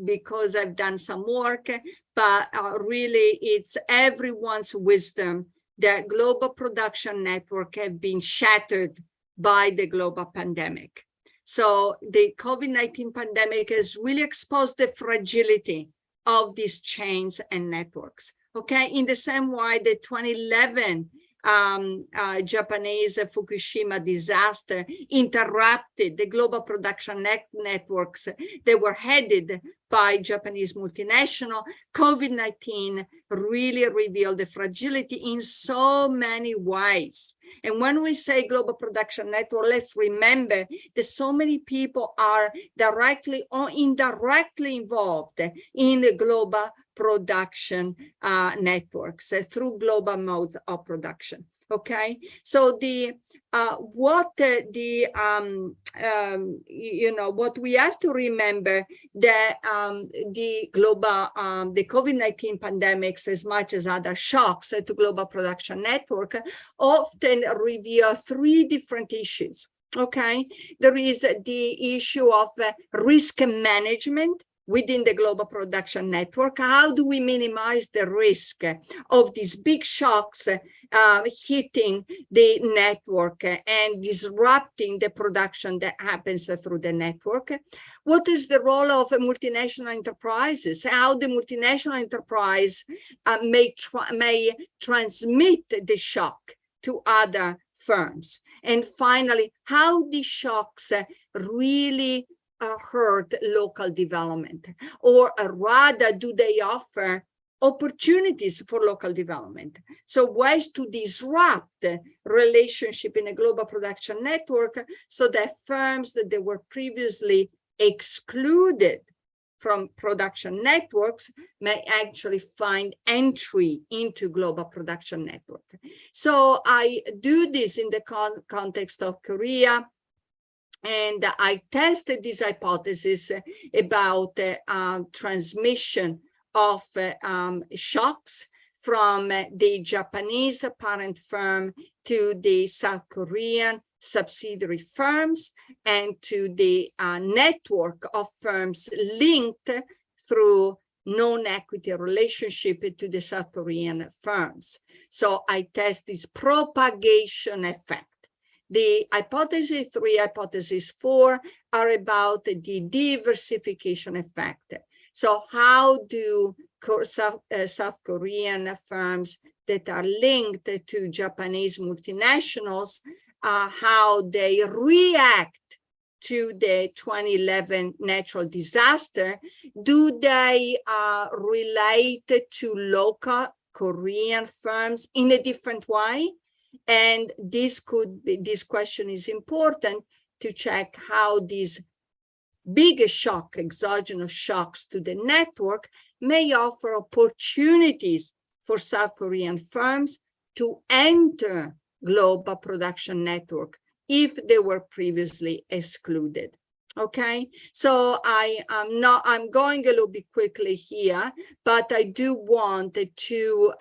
because I've done some work, but really it's everyone's wisdom that global production network have been shattered by the global pandemic. So the COVID-19 pandemic has really exposed the fragility of these chains and networks. Okay, in the same way the 2011 Japanese Fukushima disaster interrupted the global production networks that were headed by Japanese multinational. COVID-19 really revealed the fragility in so many ways. And when we say global production network, let's remember that so many people are directly or indirectly involved in the global production networks through global modes of production. Okay, so what we have to remember that the COVID-19 pandemics, as much as other shocks to global production network, often reveal three different issues. Okay, there is the issue of risk management within the global production network. How do we minimize the risk of these big shocks hitting the network and disrupting the production that happens through the network? What is the role of multinational enterprises? How the multinational enterprise may transmit the shock to other firms? And finally, how the shocks really hurt local development, or rather, do they offer opportunities for local development? So ways to disrupt relationship in a global production network so that firms that they were previously excluded from production networks may actually find entry into global production network. So I do this in the context of Korea. And I tested this hypothesis about transmission of shocks from the Japanese parent firm to the South Korean subsidiary firms and to the network of firms linked through non-equity relationship to the South Korean firms. So I test this propagation effect. The hypothesis 3, hypothesis 4 are about the diversification effect. So how do South Korean firms that are linked to Japanese multinationals, how they react to the 2011 natural disaster? Do they relate to local Korean firms in a different way? And this question is important to check how these big shock, exogenous shocks to the network may offer opportunities for South Korean firms to enter global production network if they were previously excluded. Okay, so I'm going a little bit quickly here, but I do want to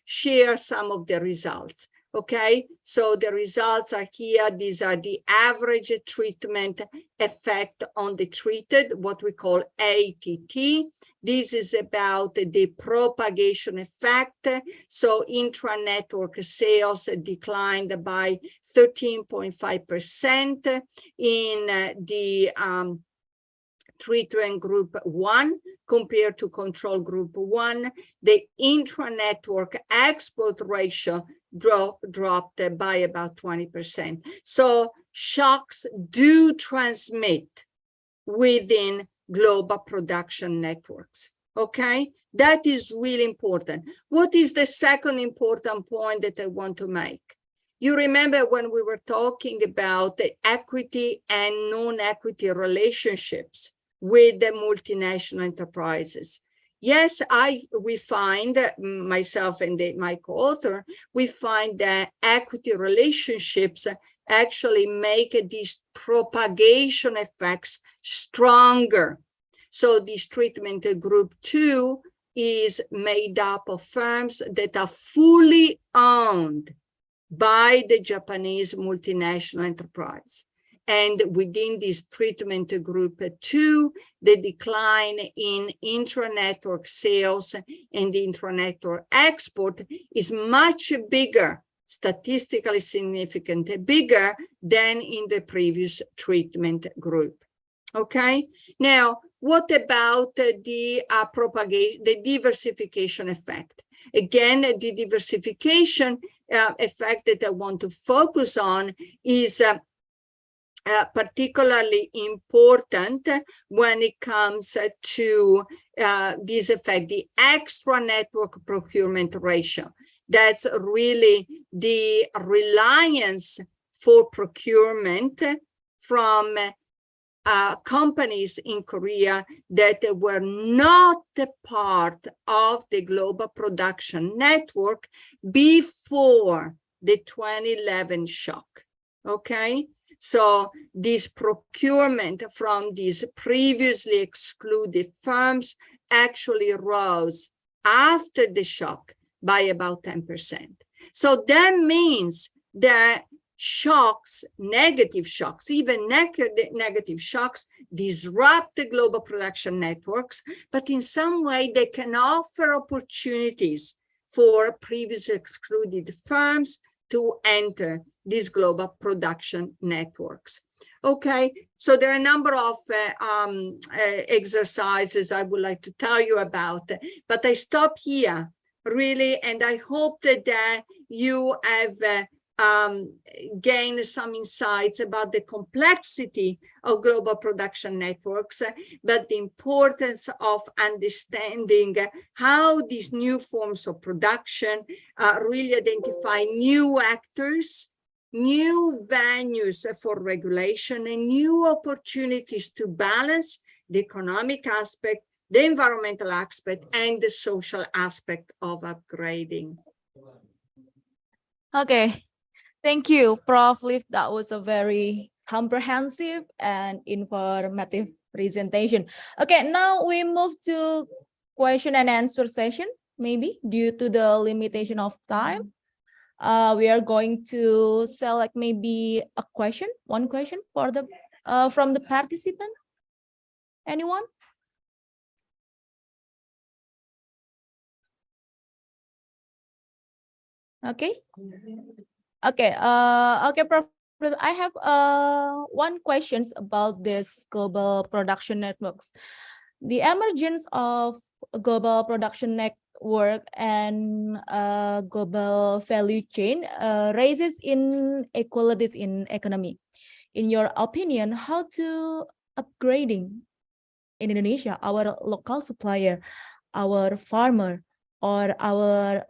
share some of the results. Okay, so the results are here. These are the average treatment effect on the treated, what we call ATT. This is about the propagation effect. So intra-network sales declined by 13.5% in the treatment group 1 compared to control group 1. The intra-network export ratio dropped by about 20%. So shocks do transmit within global production networks. Okay, that is really important. What is the second important point that I want to make? You remember when we were talking about the equity and non-equity relationships with the multinational enterprises. Yes, we find, myself and my co-author, we find that equity relationships actually make these propagation effects stronger. So this treatment group 2 is made up of firms that are fully owned by the Japanese multinational enterprise. And within this treatment group 2, the decline in intra-network sales and intra-network export is much bigger, statistically significant, bigger than in the previous treatment group. Okay, now what about the propagation, the diversification effect? Again, the diversification effect that I want to focus on is particularly important when it comes to this effect, the extra network procurement ratio. That's really the reliance for procurement from companies in Korea that were not a part of the global production network before the 2011 shock. Okay? So this procurement from these previously excluded firms actually rose after the shock by about 10%. So that means that shocks, negative shocks, even negative shocks disrupt the global production networks, but in some way they can offer opportunities for previously excluded firms to enter these global production networks. Okay, so there are a number of exercises I would like to tell you about, but I stop here really, and I hope that you have gained some insights about the complexity of global production networks, but the importance of understanding how these new forms of production really identify new actors, new venues for regulation, and new opportunities to balance the economic aspect, the environmental aspect, and the social aspect of upgrading. Okay, thank you, Prof. Liv. That was a very comprehensive and informative presentation. Okay, now we move to question and answer session. Maybe due to the limitation of time, we are going to select maybe a question, one question for the from the participant. Anyone? Okay. Okay. Okay, Prof. I have one questions about this global production networks. The emergence of global production network and global value chain raises inequalities in economy. In your opinion, how to upgrading in Indonesia, our local supplier, our farmer, or our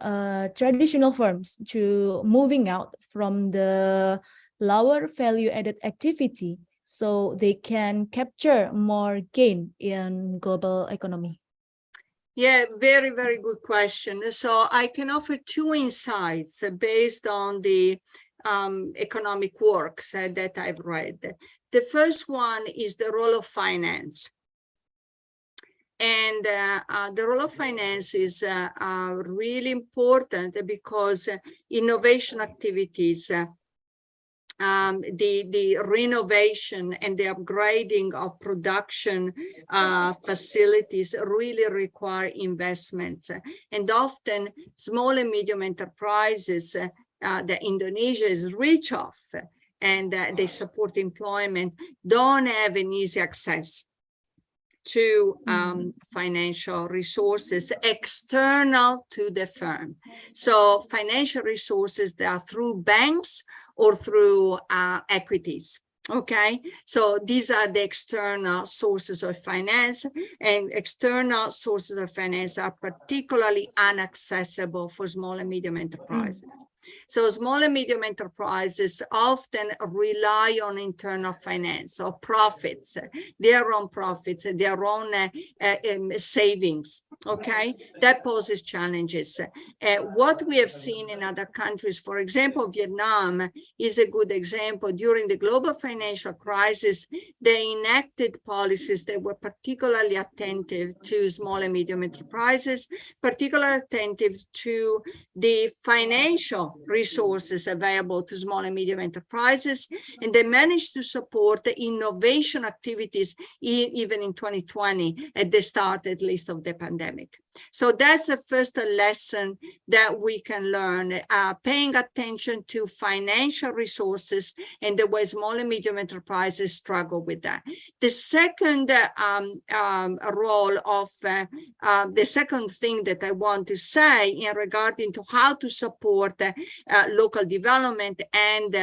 traditional firms to moving out from the lower value added activity so they can capture more gain in global economy? Yeah, very, very good question. So I can offer two insights based on the economic works that I've read. The first one is the role of finance. And the role of finance is really important because innovation activities, the renovation and the upgrading of production facilities really require investments. And often small and medium enterprises that Indonesia is rich of and they support employment don't have an easy access to financial resources external to the firm. So financial resources that are through banks or through equities. Okay, so these are the external sources of finance, and external sources of finance are particularly inaccessible for small and medium enterprises. So small and medium enterprises often rely on internal finance or profits, their own profits, their own savings. Okay, that poses challenges. What we have seen in other countries, for example, Vietnam is a good example. During the global financial crisis, they enacted policies that were particularly attentive to small and medium enterprises, particularly attentive to the financial resources available to small and medium enterprises, and they managed to support the innovation activities even in 2020 at the start, at least, of the pandemic. So that's the first lesson that we can learn, paying attention to financial resources and the way small and medium enterprises struggle with that. The second role of the second thing that I want to say in regarding to how to support local development and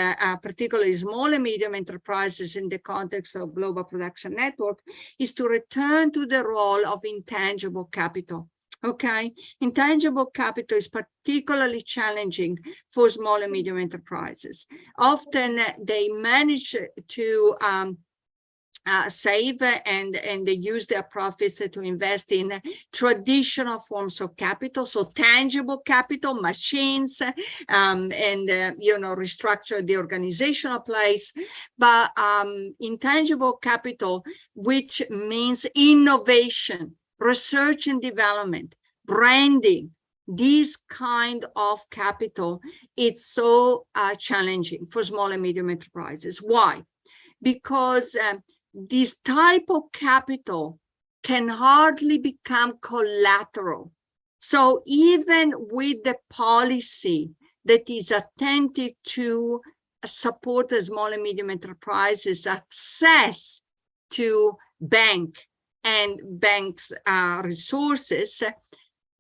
particularly small and medium enterprises in the context of global production network is to return to the role of intangible capital. Okay, intangible capital is particularly challenging for small and medium enterprises. Often they manage to save and they use their profits to invest in traditional forms of capital, so tangible capital, machines, and restructure the organizational place. But intangible capital, which means innovation, research and development, branding, this kind of capital, it's so challenging for small and medium enterprises. Why? Because this type of capital can hardly become collateral. So even with the policy that is attentive to support the small and medium enterprises access to bank and banks' resources,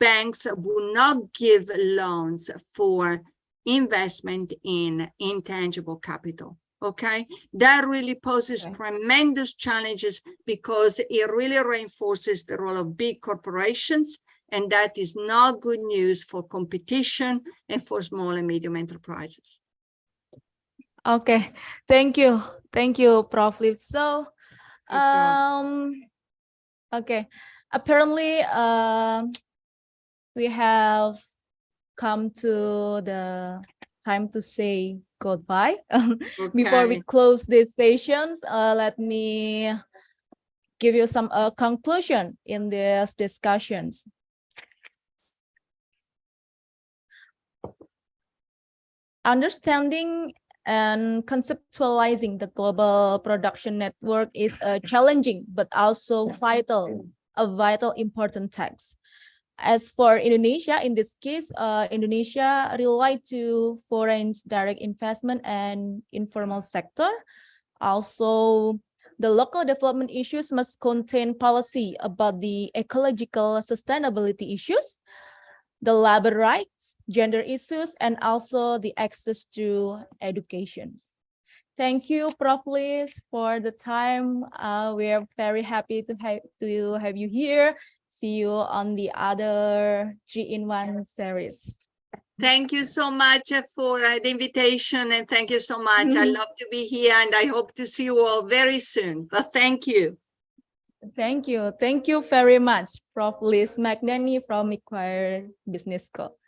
banks will not give loans for investment in intangible capital. Okay, that really poses tremendous challenges because it really reinforces the role of big corporations, and that is not good news for competition and for small and medium enterprises. Okay, thank you, Prof. Liv. So, okay, apparently, we have come to the time to say goodbye. Before we close these sessions, let me give you some conclusion in these discussions. Understanding and conceptualizing the global production network is challenging, but also a vital important task. As for Indonesia, in this case, Indonesia relied to foreign direct investment and informal sector. Also, the local development issues must contain policy about the ecological sustainability issues, the labor rights, gender issues, and also the access to education. Thank you, Prof. Liz, for the time. We are very happy to have you here. See you on the other 3-in-1 series. Thank you so much for the invitation, and thank you so much. I love to be here, and I hope to see you all very soon. But thank you. Thank you. Thank you very much, Prof. Liz Magdani from Macquarie Business School.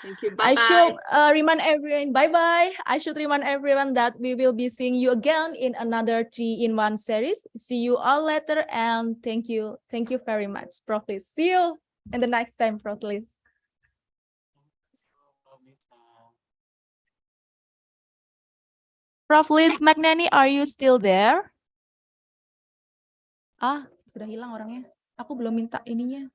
Thank you. Bye-bye. I should remind everyone, bye-bye. I should remind everyone that we will be seeing you again in another 3-in-1 series. See you all later, and thank you. Thank you very much, Prof. Liz. See you in the next time, Prof. Liz. Prof. Liz Magdani, are you still there? Ah, sudah hilang orangnya. Aku belum minta ininya.